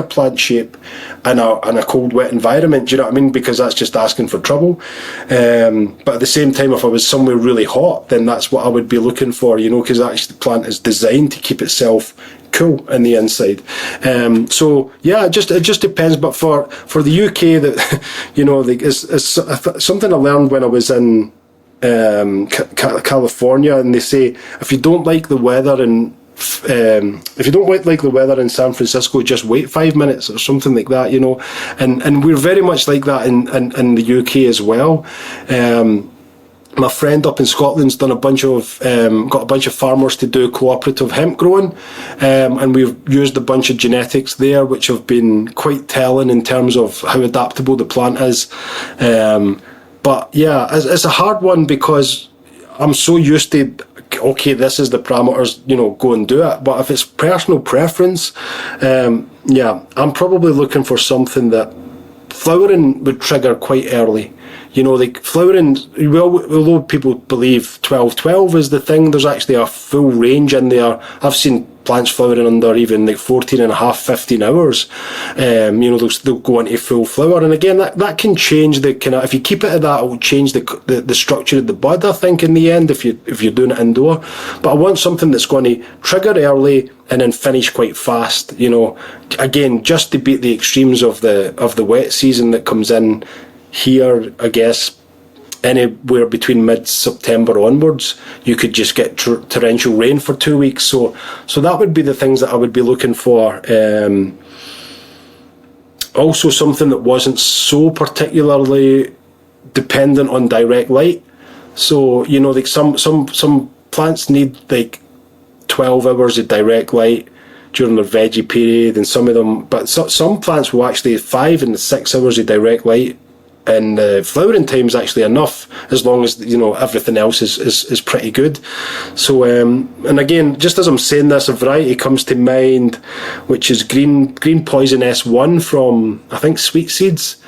plant shape in a cold, wet environment. Do you know what I mean? Because that's just asking for trouble. But at the same time, if I was somewhere really hot, then that's what I would be looking for, you know, because actually the plant is designed to keep itself cool in the inside. So yeah, it just depends. But for the UK, that, you know, it's something I learned when I was in California, and they say if you don't like the weather in San Francisco, just wait 5 minutes or something like that, you know. And we're very much like that in the UK as well. My friend up in Scotland's done got a bunch of farmers to do cooperative hemp growing, and we've used a bunch of genetics there which have been quite telling in terms of how adaptable the plant is. But yeah, it's a hard one because I'm so used to, okay, this is the parameters, you know, go and do it. But if it's personal preference, yeah, I'm probably looking for something that flowering would trigger quite early. You know, like flowering, although people believe 12-12 is the thing, there's actually a full range in there. I've seen plants flowering under even like 14 and a half, 15 hours. You know, they'll go into full flower. And again, that can change the kind of, if you keep it at that, it will change the structure of the bud, I think, in the end, if you're doing it indoor. But I want something that's going to trigger early and then finish quite fast, you know. Again, just to beat the extremes of the wet season that comes in here, I guess, anywhere between mid-September onwards, you could just get torrential rain for 2 weeks. So that would be the things that I would be looking for. Also, something that wasn't so particularly dependent on direct light. So, you know, like some plants need like 12 hours of direct light. during their veggie period, and some of them, but some plants will actually 5 and 6 hours of direct light. And flowering time is actually enough, as long as everything else is pretty good. So and again, just as I'm saying this, a variety comes to mind, which is green poison S1 from, I think, Sweet Seeds,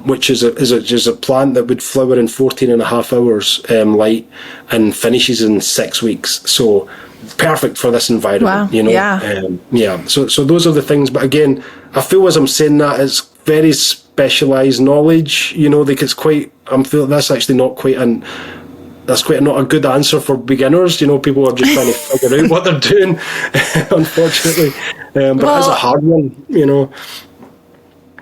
which is a plant that would flower in 14.5 hours light and finishes in 6 weeks. So perfect for this environment. Wow. So those are the things. But again, I feel as I'm saying that, it's very specialised knowledge. It's quite. I feel that's actually not quite not a good answer for beginners. People are just trying to figure out what they're doing, unfortunately. But it's a hard one.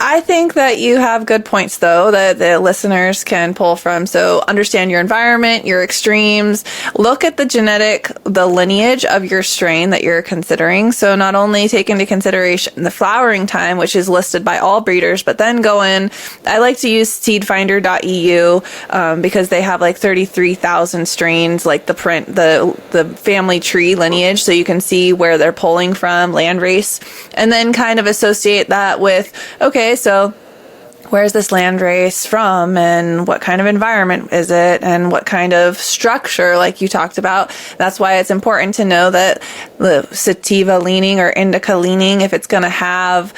I think that you have good points, though, that the listeners can pull from. So understand your environment, your extremes. Look at the lineage of your strain that you're considering. So not only take into consideration the flowering time, which is listed by all breeders, but then go in. I like to use seedfinder.eu because they have like 33,000 strains, like the family tree lineage, so you can see where they're pulling from, landrace, and then kind of associate that with, okay, so where's this landrace from, and what kind of environment is it, and what kind of structure, like you talked about. That's why it's important to know that the sativa leaning or indica leaning, if it's going to have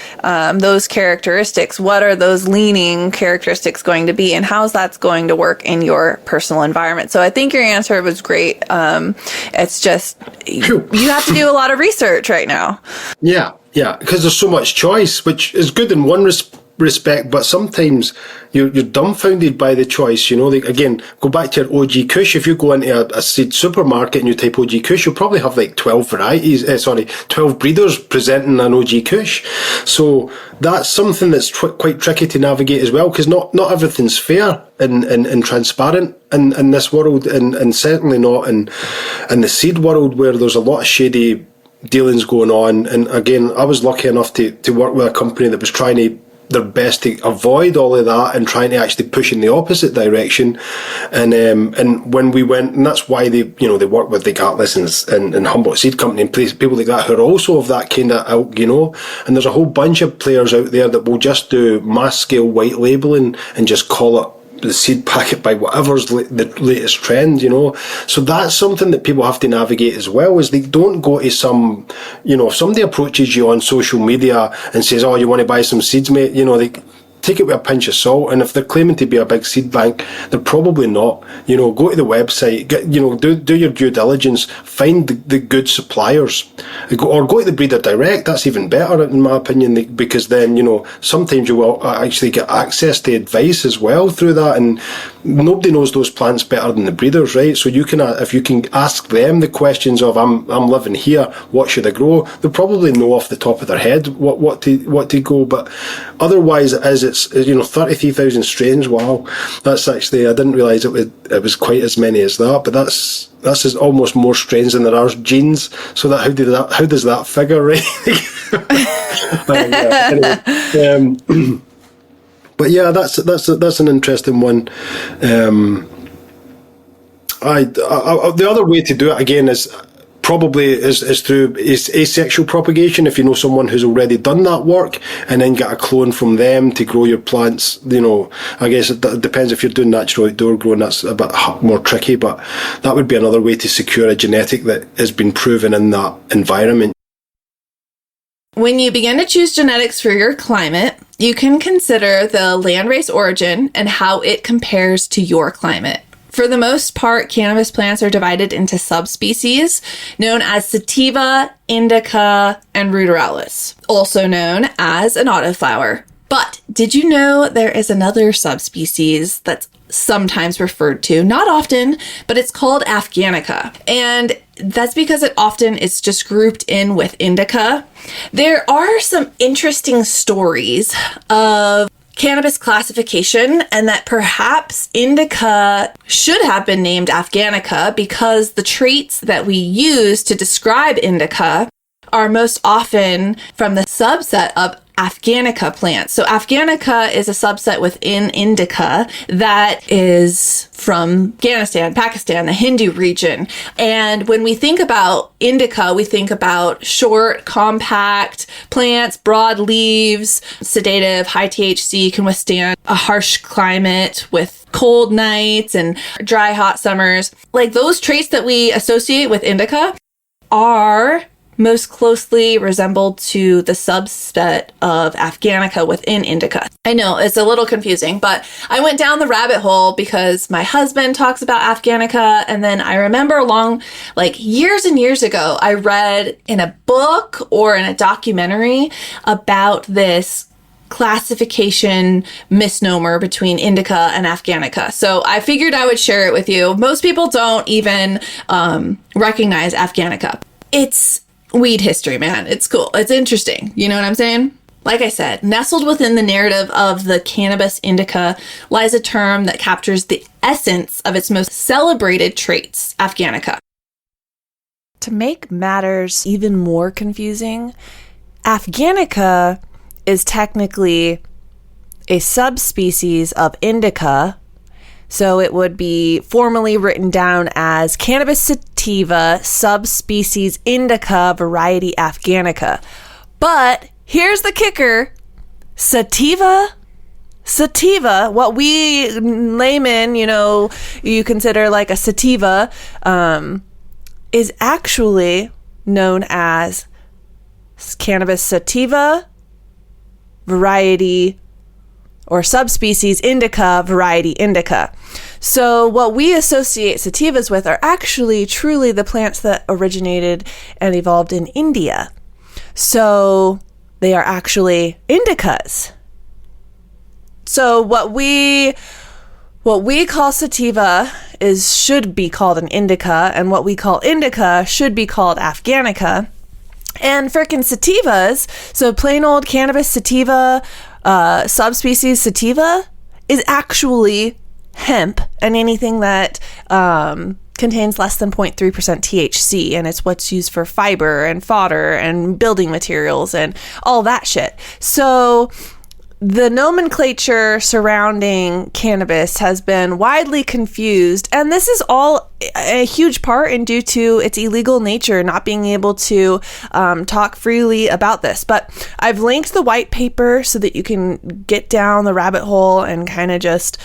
those characteristics, what are those leaning characteristics going to be, and how's that's going to work in your personal environment. So I think your answer was great. It's just, you have to do a lot of research right now. Yeah, because there's so much choice, which is good in one respect, but sometimes you're dumbfounded by the choice. Again, go back to your OG Kush. If you go into a seed supermarket and you type OG Kush, you'll probably have like 12 breeders presenting an OG Kush. So that's something that's quite tricky to navigate as well, because not everything's fair and transparent in this world, and certainly not in the seed world, where there's a lot of shady dealings going on. And again, I was lucky enough to work with a company that was trying their best to avoid all of that and trying to actually push in the opposite direction. And when we went, and that's why they work with the Atlas and Humboldt Seed Company and people like that who are also of that kind of ilk, and there's a whole bunch of players out there that will just do mass scale white labeling and just call it the seed packet by whatever's the latest trend. So that's something that people have to navigate as well, is they don't go to some, if somebody approaches you on social media and says, oh, you want to buy some seeds, mate, they take it with a pinch of salt. And if they're claiming to be a big seed bank, they're probably not. Go to the website, do your due diligence, find the good suppliers, or go to the breeder direct. That's even better, in my opinion, because then, sometimes you will actually get access to advice as well through that. And nobody knows those plants better than the breeders, right? So if you can ask them the questions of, I'm living here, what should I grow? They'll probably know off the top of their head what to go. But otherwise, it's 33,000 strains. Wow, that's actually, I didn't realise it was quite as many as that. But that's almost more strains than there are genes. So how does that figure, right? Anyway, but yeah, that's an interesting one. The other way to do it again is probably is through asexual propagation. If you know someone who's already done that work, and then get a clone from them to grow your plants, I guess it depends. If you're doing natural outdoor growing, that's a bit more tricky, but that would be another way to secure a genetic that has been proven in that environment. When you begin to choose genetics for your climate, you can consider the landrace origin and how it compares to your climate. For the most part, cannabis plants are divided into subspecies known as Sativa, Indica, and Ruderalis, also known as an autoflower. But did you know there is another subspecies that's sometimes referred to, not often, but it's called Afganica. And that's because it often is just grouped in with Indica. There are some interesting stories of cannabis classification, and that perhaps Indica should have been named Afganica because the traits that we use to describe Indica are most often from the subset of Afghanica plants. So Afghanica is a subset within Indica that is from Afghanistan, Pakistan, the Hindu region. And when we think about Indica, we think about short, compact plants, broad leaves, sedative, high THC, can withstand a harsh climate with cold nights and dry, hot summers. Like those traits that we associate with Indica are most closely resembled to the subset of Afghanica within Indica. I know it's a little confusing, but I went down the rabbit hole because my husband talks about Afghanica, and then I remember years and years ago, I read in a book or in a documentary about this classification misnomer between Indica and Afghanica. So I figured I would share it with you. Most people don't even recognize Afghanica. It's weed history, man. It's cool. It's interesting. You know what I'm saying? Like I said, nestled within the narrative of the cannabis indica lies a term that captures the essence of its most celebrated traits, Afghanica. To make matters even more confusing, Afghanica is technically a subspecies of indica, so it would be formally written down as Cannabis sativa subspecies indica variety Afghanica. But here's the kicker. Sativa, what we laymen, you consider like a sativa, is actually known as Cannabis sativa variety or subspecies indica variety indica. So what we associate sativas with are actually truly the plants that originated and evolved in India. So they are actually indicas. So what we call sativa should be called an indica, and what we call indica should be called Afghanica. And frickin' sativas, so plain old cannabis sativa, subspecies sativa, is actually hemp and anything that contains less than 0.3% THC, and it's what's used for fiber and fodder and building materials and all that shit. So the nomenclature surrounding cannabis has been widely confused, and this is all a huge part and due to its illegal nature, not being able to talk freely about this. But I've linked the white paper so that you can get down the rabbit hole and kind of just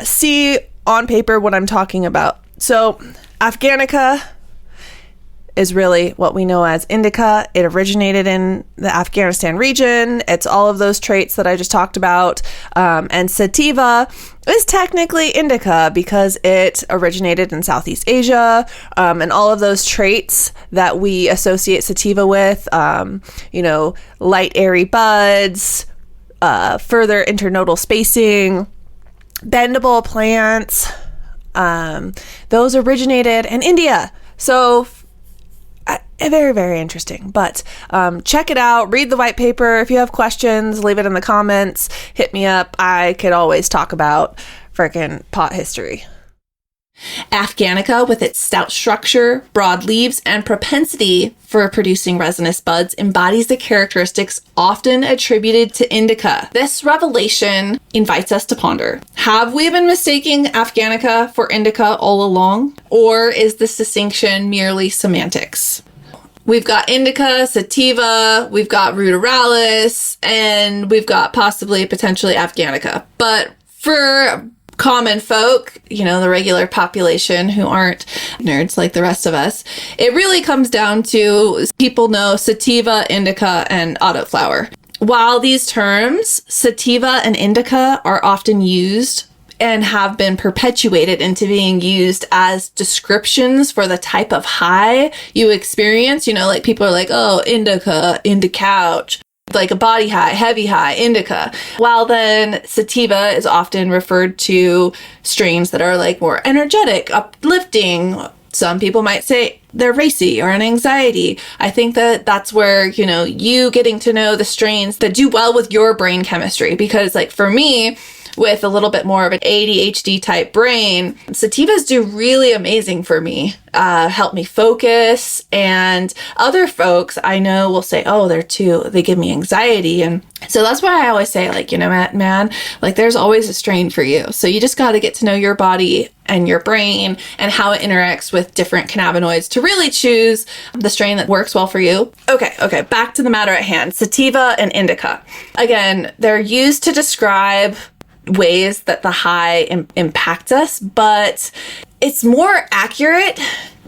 see on paper what I'm talking about. So Afghanica is really what we know as indica. It originated in the Afghanistan region. It's all of those traits that I just talked about. And sativa is technically indica because it originated in Southeast Asia. And all of those traits that we associate sativa with, light airy buds, further internodal spacing, bendable plants, those originated in India. So very, very interesting. But check it out. Read the white paper. If you have questions, leave it in the comments. Hit me up. I could always talk about frickin' pot history. Afghanica, with its stout structure, broad leaves, and propensity for producing resinous buds, embodies the characteristics often attributed to indica. This revelation invites us to ponder. Have we been mistaking Afghanica for indica all along? Or is this distinction merely semantics? We've got indica, sativa, we've got Ruderalis, and we've got potentially Afghanica. But for common folk, the regular population who aren't nerds like the rest of us, it really comes down to people know sativa, indica, and autoflower. While these terms, sativa and indica, are often used and have been perpetuated into being used as descriptions for the type of high you experience, like people are like, oh, indica, couch. Like a body high, heavy high, indica. While then sativa is often referred to strains that are like more energetic, uplifting. Some people might say they're racy or an anxiety. I think that that's where, you getting to know the strains that do well with your brain chemistry. Because like for me, with a little bit more of an ADHD type brain, sativas do really amazing for me. help me focus. And other folks I know will say, oh, they give me anxiety. And so that's why I always say, like, man, like there's always a strain for you. So you just got to get to know your body and your brain and how it interacts with different cannabinoids to really choose the strain that works well for you. Okay, back to the matter at hand. Sativa and indica. Again, they're used to describe ways that the high impact us, but it's more accurate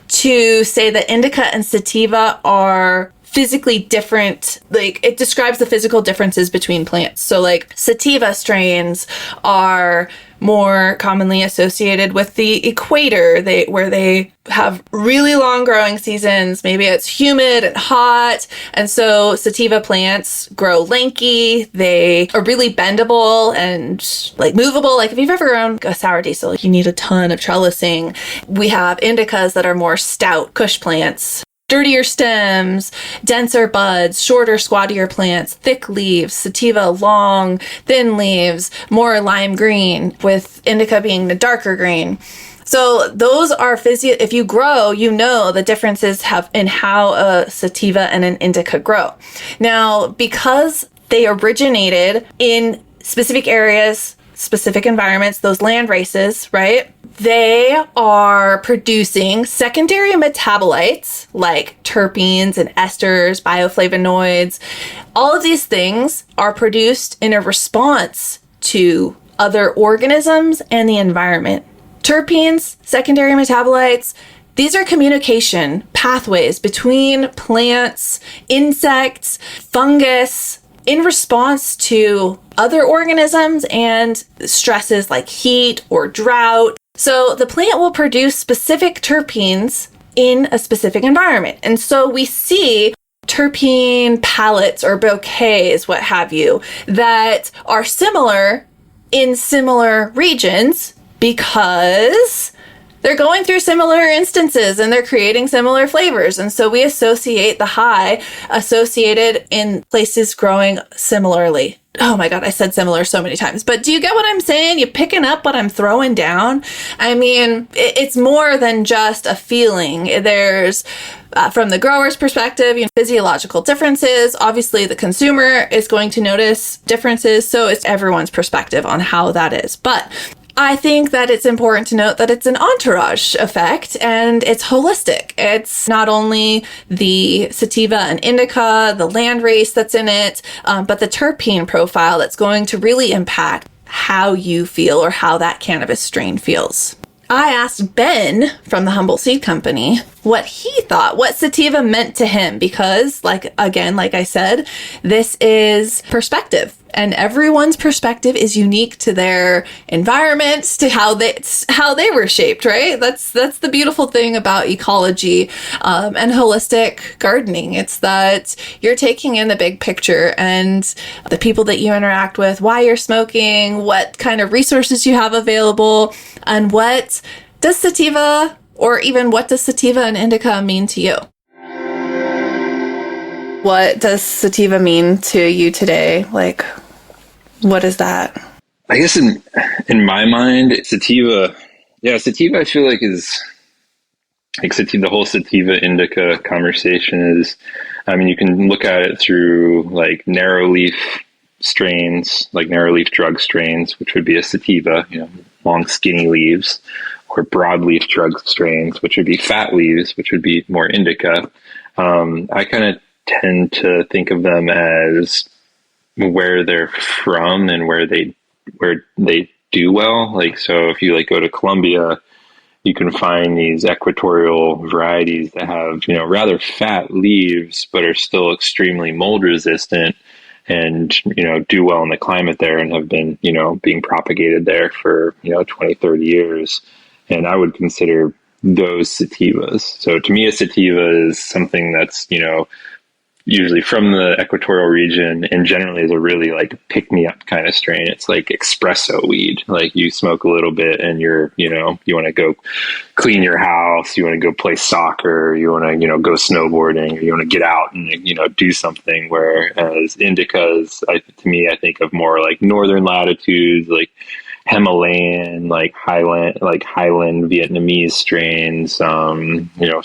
to say that indica and sativa are physically different. Like, it describes the physical differences between plants. So like sativa strains are more commonly associated with the equator, where they have really long growing seasons. Maybe it's humid and hot. And so sativa plants grow lanky. They are really bendable and like movable. Like if you've ever grown a sour diesel, like you need a ton of trellising. We have indicas that are more stout kush plants. Sturdier stems, denser buds, shorter, squattier plants, thick leaves, sativa long, thin leaves, more lime green, with indica being the darker green. So those are if you grow, the differences have in how a sativa and an indica grow. Now, because they originated in specific areas, specific environments, those land races, right? They are producing secondary metabolites like terpenes and esters, bioflavonoids. All of these things are produced in a response to other organisms and the environment. Terpenes, secondary metabolites, these are communication pathways between plants, insects, fungus, in response to other organisms and stresses like heat or drought. So the plant will produce specific terpenes in a specific environment. And so we see terpene palettes or bouquets, what have you, that are similar in similar regions because they're going through similar instances and they're creating similar flavors. And so we associate the high associated in places growing similarly. Oh my God, I said similar so many times. But do you get what I'm saying? You picking up what I'm throwing down? I mean, it's more than just a feeling. There's, from the grower's perspective, physiological differences. Obviously, the consumer is going to notice differences. So it's everyone's perspective on how that is. But I think that it's important to note that it's an entourage effect and it's holistic. It's not only the sativa and indica, the landrace that's in it, but the terpene profile that's going to really impact how you feel or how that cannabis strain feels. I asked Ben from the Humble Seed Company what he thought, what sativa meant to him, because like I said, this is perspective. And everyone's perspective is unique to their environments, to how they were shaped, right? That's the beautiful thing about ecology and holistic gardening. It's that you're taking in the big picture and the people that you interact with, why you're smoking, what kind of resources you have available, and what does sativa and indica mean to you? What does sativa mean to you today? Like, what is that? I guess in my mind, sativa I feel like is like sativa, the whole sativa indica conversation is, I mean, you can look at it through like narrow leaf strains, like narrow leaf drug strains, which would be a sativa, long skinny leaves, or broadleaf drug strains, which would be fat leaves, which would be more indica. I kind of tend to think of them as where they're from and where they do well. Like, so if you like go to Colombia, you can find these equatorial varieties that have, rather fat leaves, but are still extremely mold resistant and, do well in the climate there and have been, being propagated there for, 20, 30 years. And I would consider those sativas. So to me, a sativa is something that's, usually from the equatorial region and generally is a really like pick-me-up kind of strain. It's like espresso weed. Like you smoke a little bit and you're, you want to go clean your house, you want to go play soccer, you want to, go snowboarding, or you want to get out and, do something. Whereas indicas, to me, I think of more like northern latitudes, like Himalayan, Highland Vietnamese strains,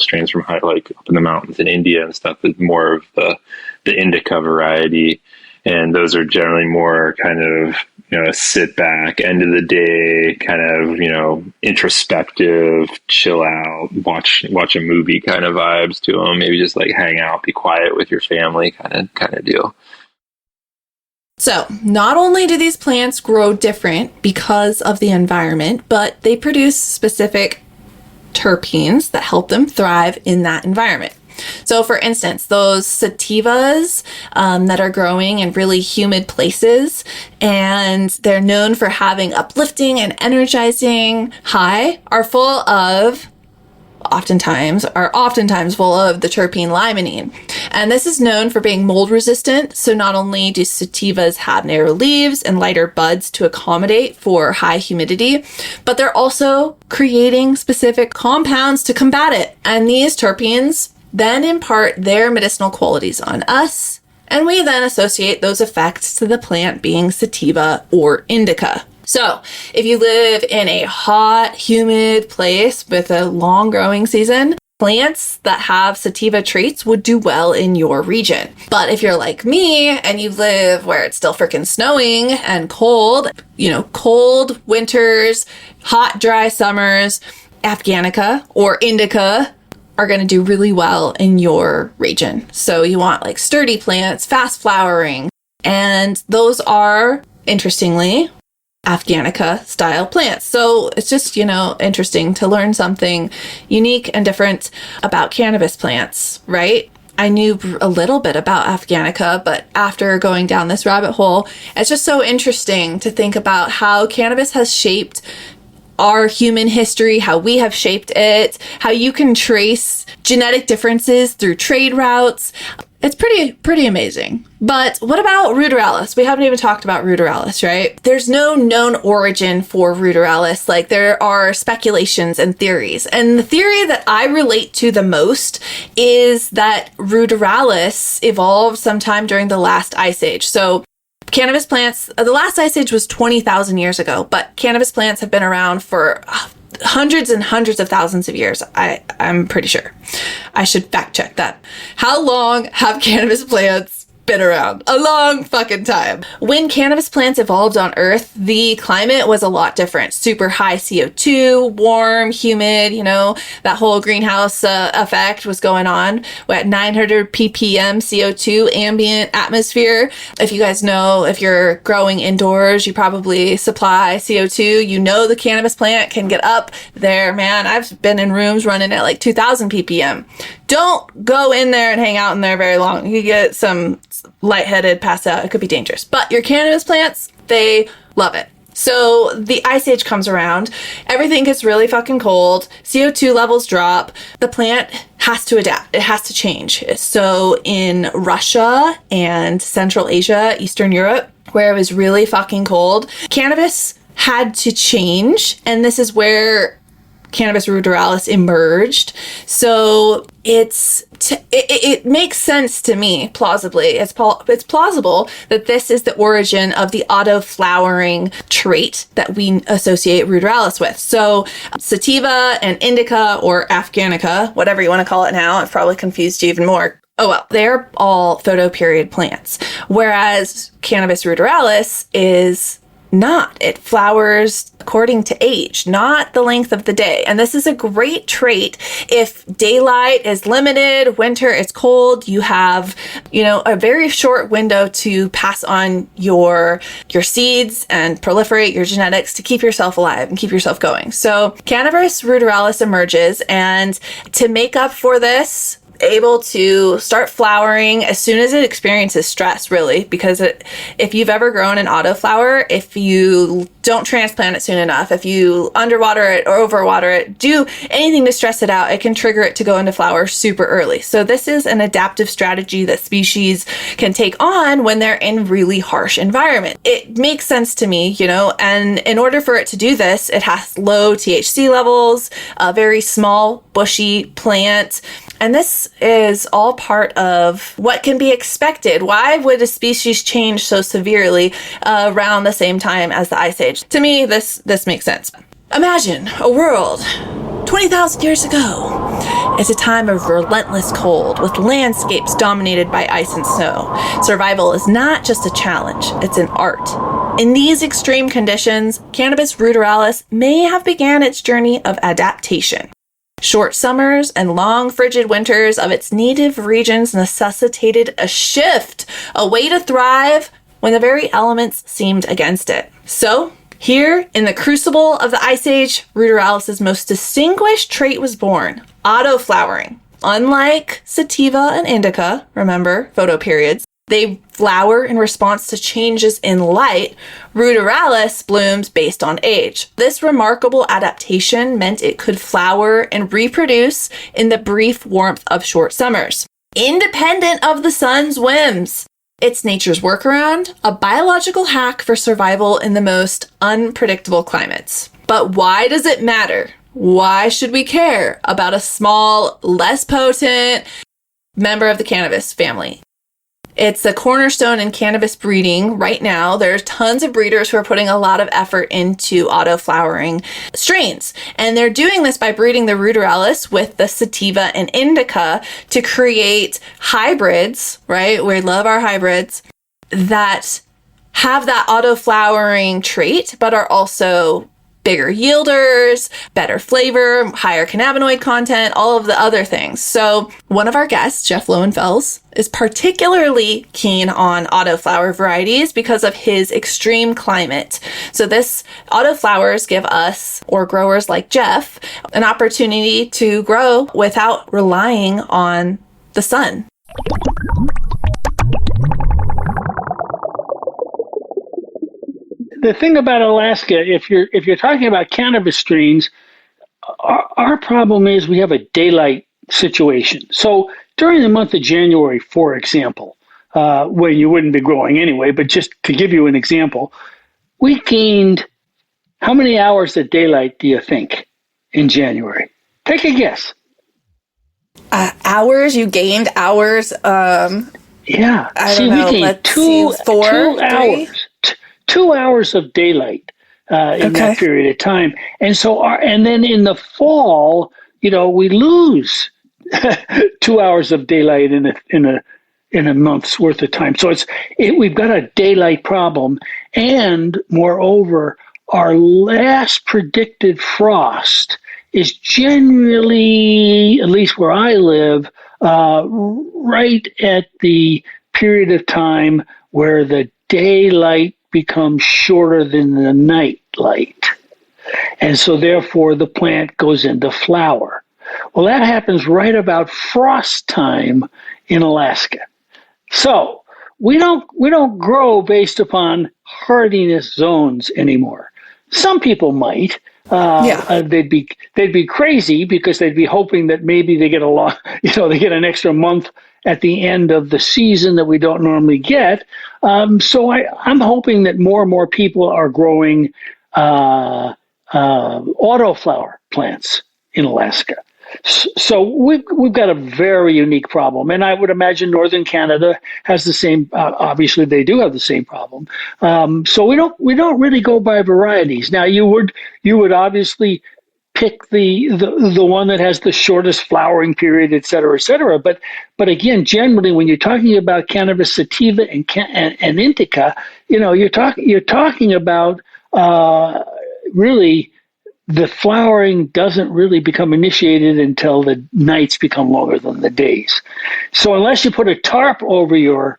strains from like up in the mountains in India and stuff is more of the indica variety. And those are generally more kind of, sit back, end of the day, kind of, introspective, chill out, watch a movie kind of vibes to them. Maybe just like hang out, be quiet with your family kind of deal. So, not only do these plants grow different because of the environment, but they produce specific terpenes that help them thrive in that environment. So, for instance, those sativas that are growing in really humid places, and they're known for having uplifting and energizing high, are oftentimes full of the terpene limonene. And this is known for being mold resistant. So not only do sativas have narrow leaves and lighter buds to accommodate for high humidity, but they're also creating specific compounds to combat it. And these terpenes then impart their medicinal qualities on us, and we then associate those effects to the plant being sativa or indica. So, if you live in a hot, humid place with a long growing season, plants that have sativa traits would do well in your region. But if you're like me and you live where it's still freaking snowing and cold, cold winters, hot, dry summers, Afghanica or indica are going to do really well in your region. So you want like sturdy plants, fast flowering, and those are, interestingly, Afghanica style plants. So it's just, interesting to learn something unique and different about cannabis plants, right? I knew a little bit about Afghanica, but after going down this rabbit hole, it's just so interesting to think about how cannabis has shaped our human history, how we have shaped it, how you can trace genetic differences through trade routes. It's pretty amazing. But what about Ruderalis? We haven't even talked about Ruderalis, right? There's no known origin for Ruderalis. Like, there are speculations and theories. And the theory that I relate to the most is that Ruderalis evolved sometime during the last ice age. So cannabis plants, the last ice age was 20,000 years ago, but cannabis plants have been around for hundreds and hundreds of thousands of years. I'm pretty sure. I should fact check that. How long have cannabis plants been around? A long fucking time. When cannabis plants evolved on Earth, the climate was a lot different. Super high CO2, warm, humid, that whole greenhouse effect was going on. We're at 900 ppm CO2 ambient atmosphere. If you guys know, if you're growing indoors, you probably supply CO2. The cannabis plant can get up there, man. I've been in rooms running at like 2000 ppm. Don't go in there and hang out in there very long. You get some lightheaded, pass out. It could be dangerous. But your cannabis plants, they love it. So the ice age comes around. Everything gets really fucking cold. CO2 levels drop. The plant has to adapt. It has to change. So in Russia and Central Asia, Eastern Europe, where it was really fucking cold, cannabis had to change. And this is where Cannabis ruderalis emerged. So it makes sense to me, plausibly. It's plausible that this is the origin of the auto-flowering trait that we associate Ruderalis with. So sativa and indica, or Afghanica, whatever you want to call it now, I've probably confused you even more. Oh well, they're all photoperiod plants, whereas Cannabis ruderalis is not. It flowers according to age, not the length of the day. And this is a great trait if daylight is limited, winter is cold, you have, a very short window to pass on your seeds and proliferate your genetics to keep yourself alive and keep yourself going. So Cannabis ruderalis emerges, and to make up for this, able to start flowering as soon as it experiences stress, really, because if you've ever grown an autoflower, if you don't transplant it soon enough, if you underwater it or overwater it, do anything to stress it out, it can trigger it to go into flower super early. So this is an adaptive strategy that species can take on when they're in really harsh environment. It makes sense to me, and in order for it to do this, it has low THC levels, a very small bushy plant, And this is all part of what can be expected. Why would a species change so severely around the same time as the Ice Age? To me, this makes sense. Imagine a world 20,000 years ago. It's a time of relentless cold, with landscapes dominated by ice and snow. Survival is not just a challenge, it's an art. In these extreme conditions, cannabis ruderalis may have began its journey of adaptation. Short summers and long frigid winters of its native regions necessitated a shift, a way to thrive when the very elements seemed against it. So, here, in the crucible of the Ice Age, Ruderalis' most distinguished trait was born: autoflowering. Unlike sativa and indica, remember, photoperiods, they flower in response to changes in light. Ruderalis blooms based on age. This remarkable adaptation meant it could flower and reproduce in the brief warmth of short summers, independent of the sun's whims. It's nature's workaround, a biological hack for survival in the most unpredictable climates. But why does it matter? Why should we care about a small, less potent member of the cannabis family? It's a cornerstone in cannabis breeding right now. There's tons of breeders who are putting a lot of effort into auto-flowering strains. And they're doing this by breeding the Ruderalis with the sativa and indica to create hybrids, right? We love our hybrids that have that auto-flowering trait, but are also bigger yielders, better flavor, higher cannabinoid content, all of the other things. So one of our guests, Jeff Lowenfels, is particularly keen on autoflower varieties because of his extreme climate. So this autoflowers give us, or growers like Jeff, an opportunity to grow without relying on the sun. The thing about Alaska, if you're talking about cannabis strains, our problem is we have a daylight situation. So during the month of January, for example, when you wouldn't be growing anyway, but just to give you an example, we gained how many hours of daylight do you think in January? Take a guess. Hours? You gained hours? Yeah. I don't know. We gained two hours. 2 hours of daylight in that period of time. And so, and then in the fall, we lose 2 hours of daylight in a month's worth of time. So we've got a daylight problem. And moreover, our last predicted frost is generally, at least where I live, right at the period of time where the daylight becomes shorter than the night light. And so therefore the plant goes into flower. Well, that happens right about frost time in Alaska. So we don't grow based upon hardiness zones anymore. Some people might. They'd be crazy because they'd be hoping that maybe they get they get an extra month at the end of the season that we don't normally get. So I'm hoping that more and more people are growing autoflower plants in Alaska. So we've got a very unique problem, and I would imagine Northern Canada has the same. Obviously, they do have the same problem. So we don't really go by varieties. Now you would obviously pick the one that has the shortest flowering period, et cetera, But again, generally, when you're talking about cannabis sativa and indica, you're talking about really the flowering doesn't really become initiated until the nights become longer than the days. So unless you put a tarp over your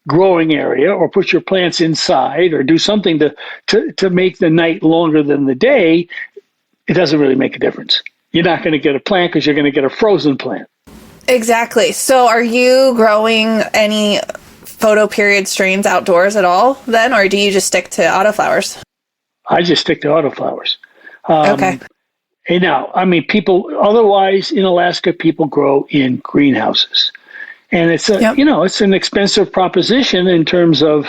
growing area, or put your plants inside, or do something to make the night longer than the day, it doesn't really make a difference. You're not going to get a plant because you're going to get a frozen plant. Exactly. So are you growing any photoperiod strains outdoors at all then, or do you just stick to autoflowers? I just stick to autoflowers. Okay. And now, otherwise in Alaska, people grow in greenhouses. And it's it's an expensive proposition in terms of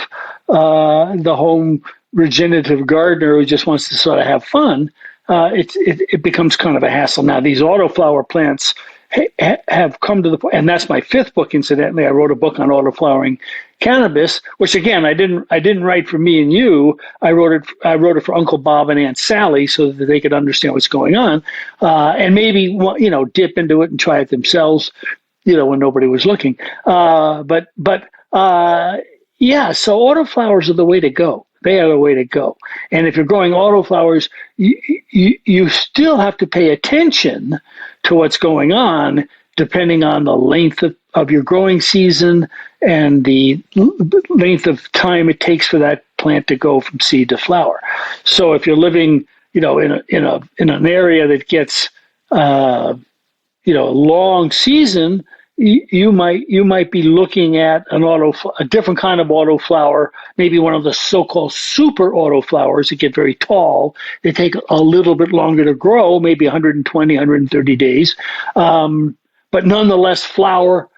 the home regenerative gardener who just wants to sort of have fun. It becomes kind of a hassle. Now, these autoflower plants, have come to the point, and that's my fifth book. Incidentally, I wrote a book on autoflowering cannabis, which again I didn't write for me and you. I wrote it for Uncle Bob and Aunt Sally so that they could understand what's going on, and maybe dip into it and try it themselves, when nobody was looking. So autoflowers are the way to go. They are the way to go. And if you're growing autoflowers, you still have to pay attention to what's going on, depending on the length of your growing season and the length of time it takes for that plant to go from seed to flower. So if you're living, in an area that gets, a long season, you might be looking at a different kind of autoflower, maybe one of the so-called super autoflowers that get very tall. They take a little bit longer to grow, maybe 120, 130 days, but nonetheless flower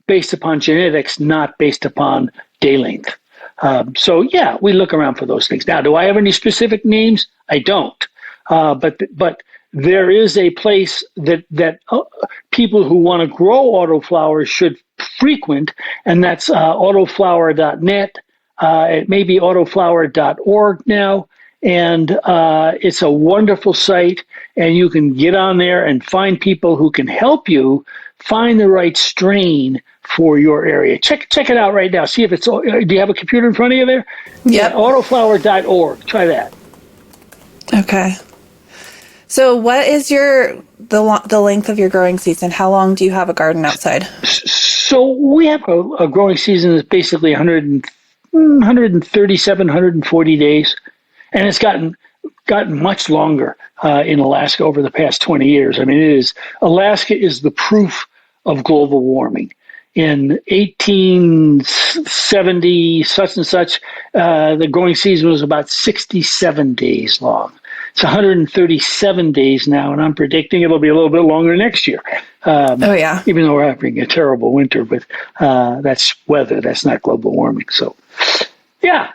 based upon genetics, not based upon day length. We look around for those things. Now, do I have any specific names? I don't. But there is a place that people who want to grow autoflowers should frequent, and that's autoflower.net. It may be autoflower.org now, and it's a wonderful site, and you can get on there and find people who can help you find the right strain for your area. Check it out right now. See if it's. Do you have a computer in front of you there? Yeah. Autoflower.org. Try that. Okay. So what is the length of your growing season? How long do you have a garden outside? So we have a growing season that's basically 137, 140 days. And it's gotten much longer in Alaska over the past 20 years. I mean, Alaska is the proof of global warming. In 1870, such and such, the growing season was about 67 days long. It's 137 days now, and I'm predicting it'll be a little bit longer next year. Even though we're having a terrible winter, but that's weather. That's not global warming. So,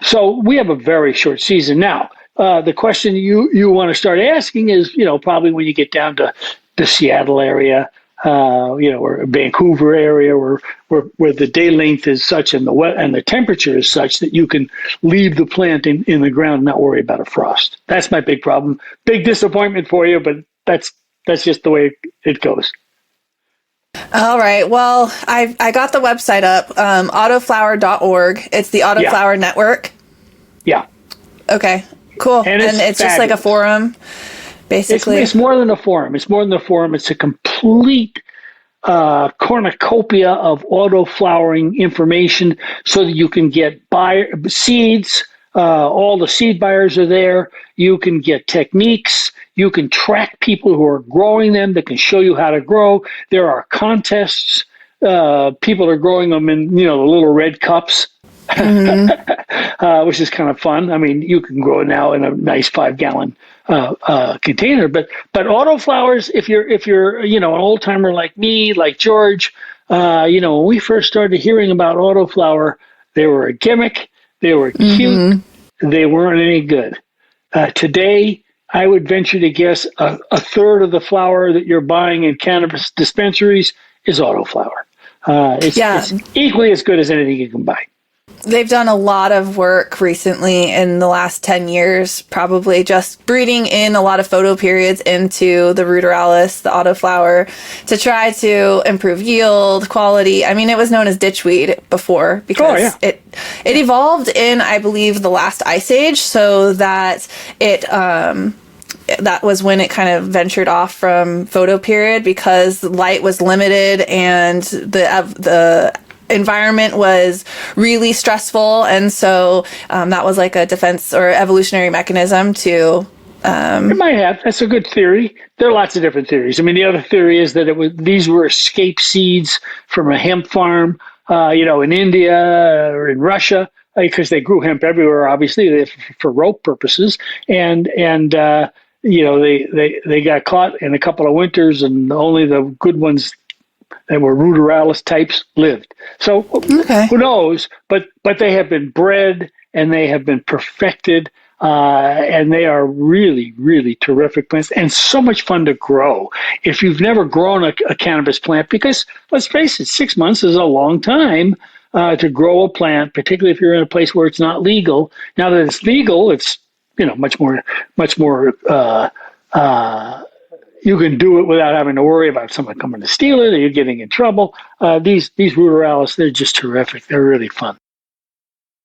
so we have a very short season. Now, the question you want to start asking is, probably when you get down to the Seattle area, or Vancouver area, where the day length is such and the temperature is such that you can leave the plant in the ground and not worry about a frost. That's my big problem. Big disappointment for you, but that's just the way it goes. All right. Well, I got the website up, autoflower.org. It's the Autoflower Network. Yeah. Okay. Cool. And it's just like a forum. Basically, it's more than a forum. It's a complete cornucopia of auto-flowering information so that you can get seeds. All the seed buyers are there. You can get techniques. You can track people who are growing them that can show you how to grow. There are contests. People are growing them in, the little red cups. Which is kind of fun. I mean, you can grow it now in a nice 5-gallon container, but autoflowers, if you're an old timer like me, like George, when we first started hearing about autoflower, they were a gimmick, they were cute, they weren't any good. Today, I would venture to guess a third of the flower that you're buying in cannabis dispensaries is autoflower. It's equally as good as anything you can buy. They've done a lot of work recently in the last 10 years, probably just breeding in a lot of photo periods into the Ruderalis, the autoflower, to try to improve yield, quality. I mean, it was known as ditchweed before because it evolved in, I believe, the last ice age, so that that was when it kind of ventured off from photo period because light was limited and the environment was really stressful, and so that was like a defense or evolutionary mechanism to it might have. That's a good theory. There are lots of different theories. I mean, the other theory is that these were escape seeds from a hemp farm in India or in Russia, because they grew hemp everywhere, obviously, for rope purposes, and they got caught in a couple of winters, and only the good ones that were Ruderalis types lived. So who knows? But they have been bred and they have been perfected. and they are really, really terrific plants and so much fun to grow. If you've never grown a cannabis plant, because let's face it, 6 months is a long time to grow a plant, particularly if you're in a place where it's not legal. Now that it's legal, it's much more. You can do it without having to worry about someone coming to steal it or you getting in trouble. These Ruderalis, they're just terrific. They're really fun.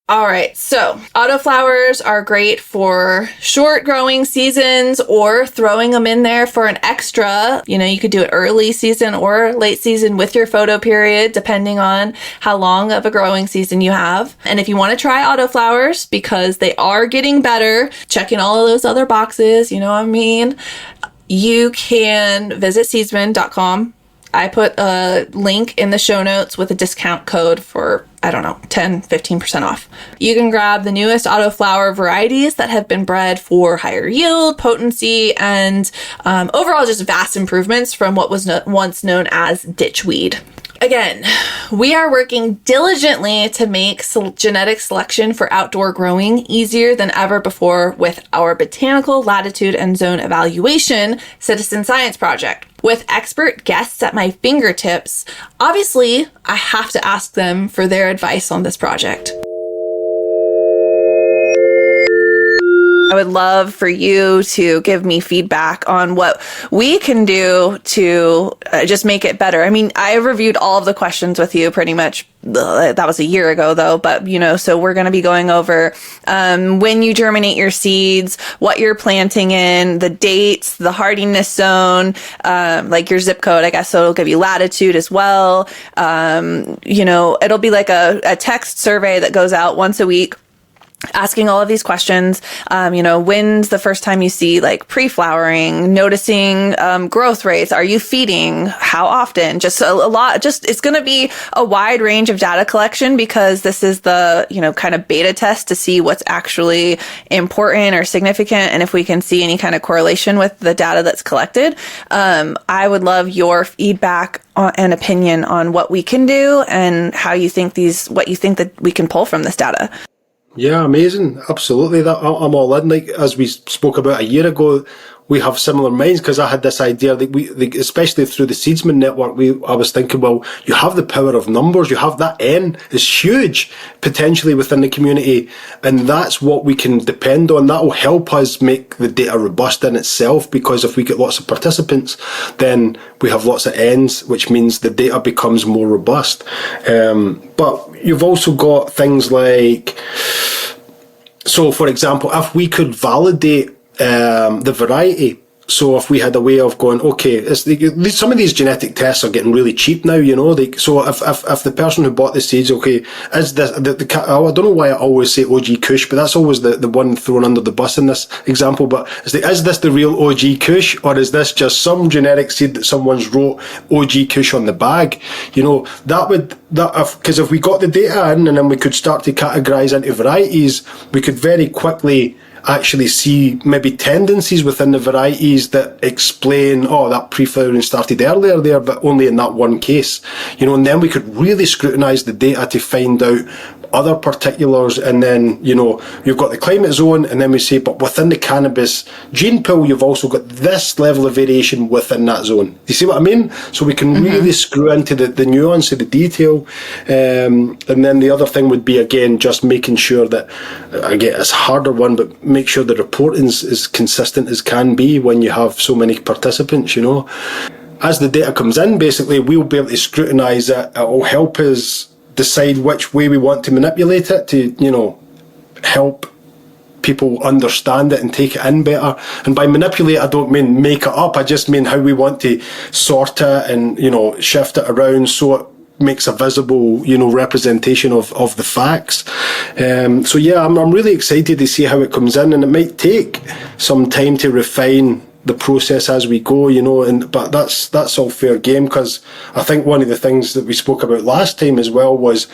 All right, so autoflowers are great for short growing seasons or throwing them in there for an extra. You could do it early season or late season with your photo period, depending on how long of a growing season you have. And if you want to try autoflowers, because they are getting better, checking all of those other boxes, you can visit seedsman.com. I put a link in the show notes with a discount code for, 10-15% off. You can grab the newest autoflower varieties that have been bred for higher yield, potency, and overall just vast improvements from what was once known as ditchweed. Again, we are working diligently to make genetic selection for outdoor growing easier than ever before with our Botanical Latitude and Zone Evaluation citizen science project. With expert guests at my fingertips, obviously, I have to ask them for their advice on this project. I would love for you to give me feedback on what we can do to just make it better. I mean, I reviewed all of the questions with you pretty much. That was a year ago though, but so we're going to be going over when you germinate your seeds, what you're planting in, the dates, the hardiness zone, like your zip code, I guess. So it'll give you latitude as well. It'll be like a text survey that goes out once a week, asking all of these questions. When's the first time you see like pre-flowering, noticing growth rates? Are you feeding? How often? Just a lot. It's going to be a wide range of data collection because this is the, kind of beta test to see what's actually important or significant. And if we can see any kind of correlation with the data that's collected, I would love your feedback and opinion on what we can do and how you think what you think that we can pull from this data. Yeah, amazing. Absolutely. I'm all in. Like, as we spoke about a year ago, we have similar minds because I had this idea that especially through the Seedsman network, I was thinking, well, you have the power of numbers. You have that N is huge potentially within the community. And that's what we can depend on. That will help us make the data robust in itself, because if we get lots of participants, then we have lots of N's, which means the data becomes more robust. But you've also got things like, so for example, if we could validate the variety. So if we had a way of going, okay, some of these genetic tests are getting really cheap now, so if the person who bought the seeds, okay, is this, I don't know why I always say OG Kush, but that's always the one thrown under the bus in this example, but is this the real OG Kush, or is this just some genetic seed that someone's wrote OG Kush on the bag? Because if we got the data in and then we could start to categorize into varieties, we could very quickly actually see maybe tendencies within the varieties that explain, that pre-flowering started earlier there, but only in that one case, and then we could really scrutinise the data to find out other particulars. And then, you've got the climate zone, and then we say, but within the cannabis gene pool, you've also got this level of variation within that zone. Do you see what I mean? So we can really screw into the nuance of the detail. And then the other thing would be, again, just making sure that, again, it's a harder one, but make sure the reporting is as consistent as can be when you have so many participants, As the data comes in, basically, we'll be able to scrutinise it. It will help us decide which way we want to manipulate it to, help people understand it and take it in better. And by manipulate, I don't mean make it up. I just mean how we want to sort it and, shift it around so it makes a visible, representation of the facts. So yeah, I'm really excited to see how it comes in, and it might take some time to refine the process as we go, but that's all fair game, because I think one of the things that we spoke about last time as well was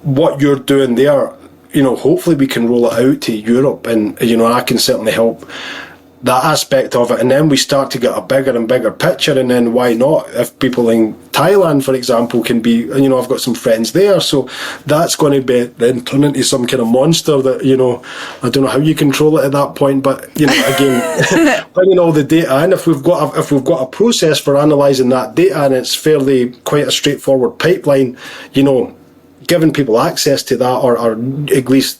what you're doing there. Hopefully we can roll it out to Europe, and I can certainly help that aspect of it, and then we start to get a bigger and bigger picture, and then why not? If people in Thailand, for example, can be, you know, I've got some friends there, so that's going to be then turn into some kind of monster that, you know, I don't know how you control it at that point, but, you know, again, bringing all the data in, if we've got a process for analysing that data, and it's fairly quite a straightforward pipeline, you know, giving people access to that, or at least,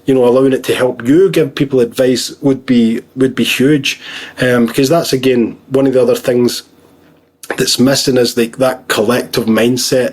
you know, allowing it to help you give people advice would be huge, because that's, again, one of the other things that's missing is like that collective mindset.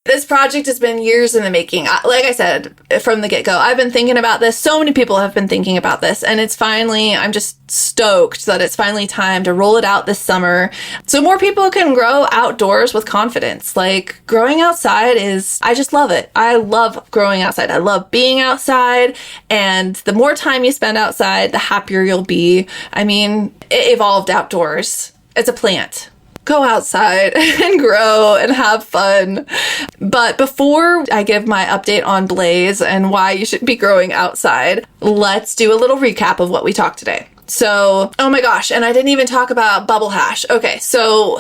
This project has been years in the making. Like I said, from the get-go, I've been thinking about this. So many people have been thinking about this, and it's finally, I'm just stoked that it's finally time to roll it out this summer so more people can grow outdoors with confidence. Like, growing outside I just love it. I love growing outside. I love being outside, and the more time you spend outside, the happier you'll be. I mean, it evolved outdoors. It's a plant. Go outside and grow and have fun. But before I give my update on Blaze and why you should be growing outside, let's do a little recap of what we talked today. So, oh my gosh, and I didn't even talk about bubble hash. Okay, so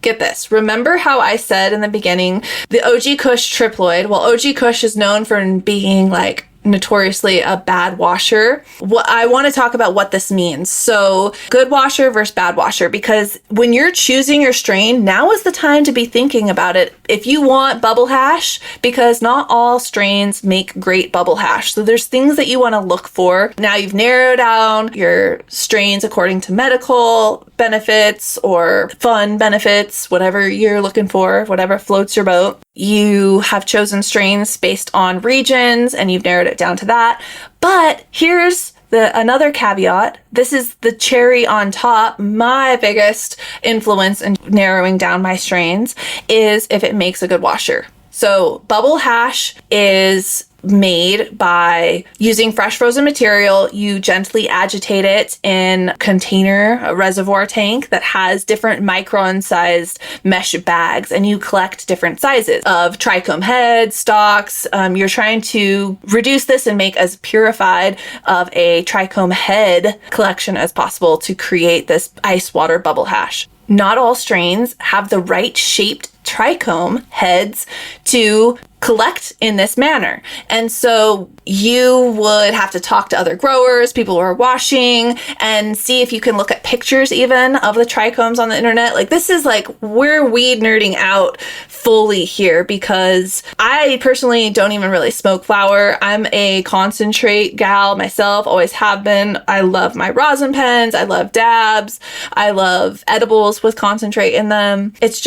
get this. Remember how I said in the beginning, the OG Kush Triploid, well, OG Kush is known for being like notoriously a bad washer. What I want to talk about what this means. So, good washer versus bad washer, because when you're choosing your strain, now is the time to be thinking about it. If you want bubble hash, because not all strains make great bubble hash. So there's things that you want to look for. Now you've narrowed down your strains according to medical benefits or fun benefits, whatever you're looking for, whatever floats your boat. You have chosen strains based on regions, and you've narrowed it down to that. But here's another caveat. This is the cherry on top. My biggest influence in narrowing down my strains is if it makes a good washer. So bubble hash is made by using fresh frozen material. You gently agitate it in a container, a reservoir tank that has different micron-sized mesh bags, and you collect different sizes of trichome heads, stalks. You're trying to reduce this and make as purified of a trichome head collection as possible to create this ice water bubble hash. Not all strains have the right shaped trichome heads to collect in this manner. And so you would have to talk to other growers, people who are washing, and see if you can look at pictures even of the trichomes on the internet. Like, this is like, we're weed nerding out fully here, because I personally don't even really smoke flower. I'm a concentrate gal myself, always have been. I love my rosin pens. I love dabs. I love edibles with concentrate in them. It's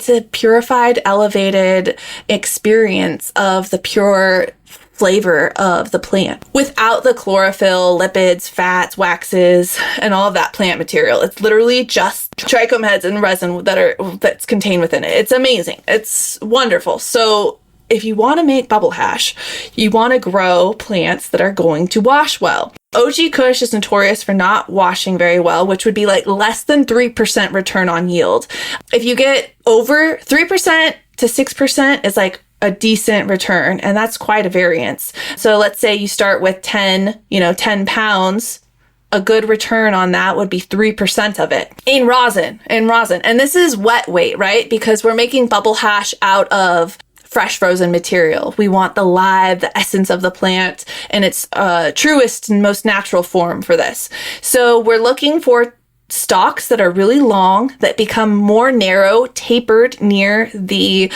a purified, elevated experience of the pure flavor of the plant without the chlorophyll, lipids, fats, waxes, and all of that plant material. It's literally just trichome heads and resin that's contained within it. It's amazing. It's wonderful. So if you want to make bubble hash, you want to grow plants that are going to wash well. OG Kush is notorious for not washing very well, which would be like less than 3% return on yield. If you get over 3% to 6% is like a decent return, and that's quite a variance. So let's say you start with 10 pounds. A good return on that would be 3% of it in rosin. And this is wet weight, right? Because we're making bubble hash out of fresh frozen material. We want the essence of the plant in its truest and most natural form for this. So we're looking for stalks that are really long, that become more narrow, tapered near the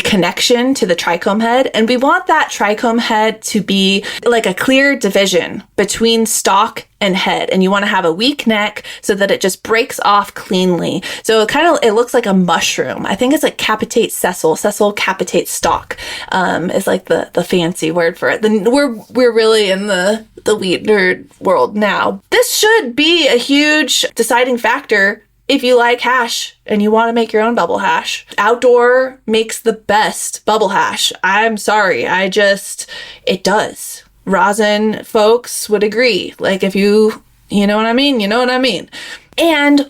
connection to the trichome head. And we want that trichome head to be like a clear division between stalk and head, and you want to have a weak neck so that it just breaks off cleanly. So it looks like a mushroom. I think it's like capitate sessile. Sessile capitate stalk is like the fancy word for it. Then we're really in the weed nerd world now. This should be a huge deciding factor if you like hash and you want to make your own bubble hash. Outdoor makes the best bubble hash. I'm sorry, it does. Rosin folks would agree. Like, if you know what I mean, you know what I mean. And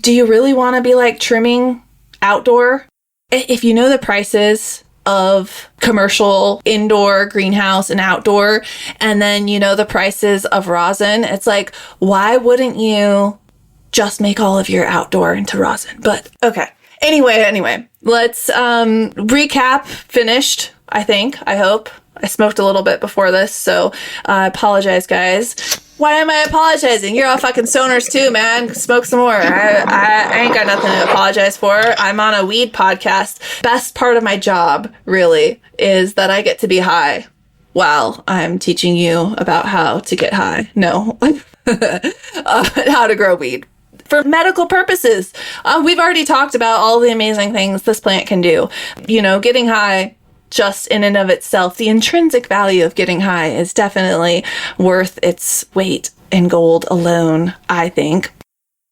do you really want to be like trimming outdoor? If you know the prices of commercial indoor greenhouse and outdoor, and then the prices of rosin. It's like, why wouldn't you just make all of your outdoor into rosin? But okay. Anyway, let's recap. Finished, I hope. I smoked a little bit before this, so I apologize, guys. Why am I apologizing? You're all fucking stoners too, man. Smoke some more. I ain't got nothing to apologize for. I'm on a weed podcast. Best part of my job, really, is that I get to be high while I'm teaching you about how to get high. No. How to grow weed. For medical purposes. We've already talked about all the amazing things this plant can do. Getting high, just in and of itself, the intrinsic value of getting high is definitely worth its weight in gold alone, I think.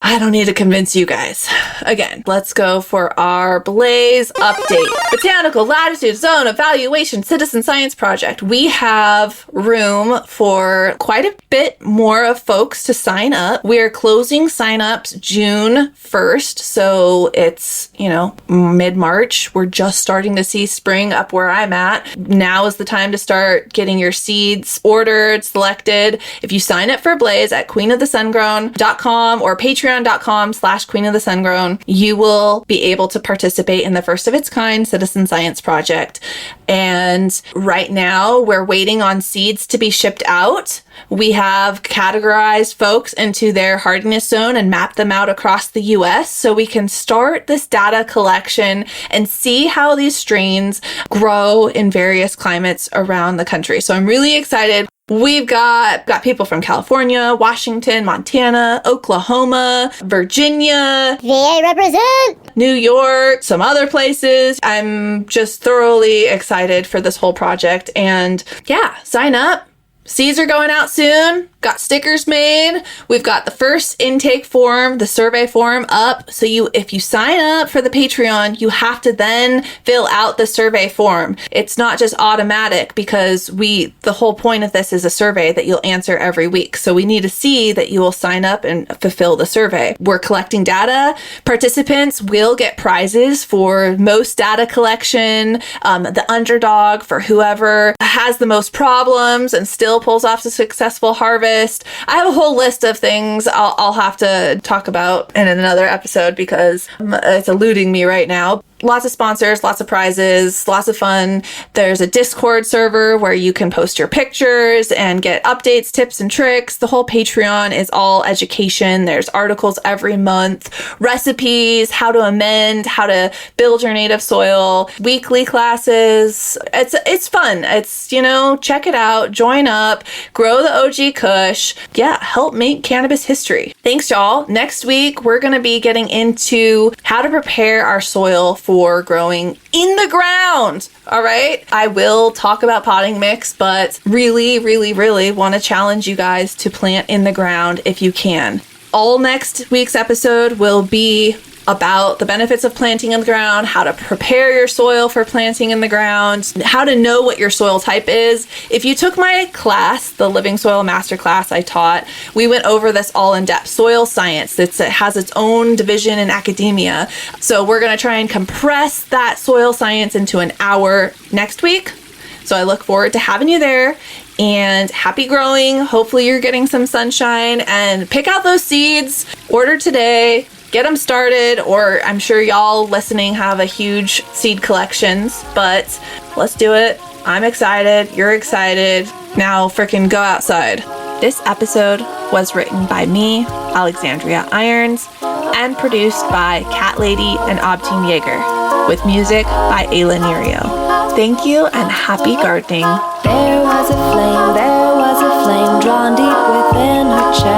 I don't need to convince you guys. Again, let's go for our Blaze update. Botanical Latitude Zone Evaluation Citizen Science Project. We have room for quite a bit more of folks to sign up. We're closing signups June 1st, so it's, mid-March. We're just starting to see spring up where I'm at. Now is the time to start getting your seeds ordered, selected. If you sign up for Blaze at queenofthesungrown.com or patreon.com/queenofthesungrown, you will be able to participate in the first of its kind citizen science project. And right now we're waiting on seeds to be shipped out. We have categorized folks into their hardiness zone and mapped them out across the US so we can start this data collection and see how these strains grow in various climates around the country. So I'm really excited. We've got people from California, Washington, Montana, Oklahoma, Virginia. VA represent! New York, some other places. I'm just thoroughly excited for this whole project. And yeah, sign up. Seeds are going out soon. Got stickers made. We've got the first intake form, the survey form up. So if you sign up for the Patreon, you have to then fill out the survey form. It's not just automatic because the whole point of this is a survey that you'll answer every week. So we need to see that you will sign up and fulfill the survey. We're collecting data. Participants will get prizes for most data collection, the underdog for whoever has the most problems and still pulls off a successful harvest. I have a whole list of things I'll have to talk about in another episode because it's eluding me right now. Lots of sponsors, lots of prizes, lots of fun. There's a Discord server where you can post your pictures and get updates, tips, and tricks. The whole Patreon is all education. There's articles every month, recipes, how to amend, how to build your native soil, weekly classes. It's fun. It's, check it out, join up, grow the OG Kush. Yeah, help make cannabis history. Thanks, y'all. Next week, we're going to be getting into how to prepare our soil for growing in the ground. All right. I will talk about potting mix, but really, really, really want to challenge you guys to plant in the ground if you can. All next week's episode will be about the benefits of planting in the ground, how to prepare your soil for planting in the ground, how to know what your soil type is. If you took my class, the Living Soil Masterclass I taught, we went over this all in depth. Soil science, it has its own division in academia. So we're going to try and compress that soil science into an hour next week. So I look forward to having you there. And happy growing. Hopefully you're getting some sunshine and pick out those seeds. Order today. Get them started, or I'm sure y'all listening have a huge seed collections, but let's do it. I'm excited. You're excited. Now freaking go outside. This episode was written by me, Alexandria Irons, and produced by Cat Lady and Obtine Yeager, with music by Ayla Nerio. Thank you and happy gardening. There was a flame drawn deep within her chest.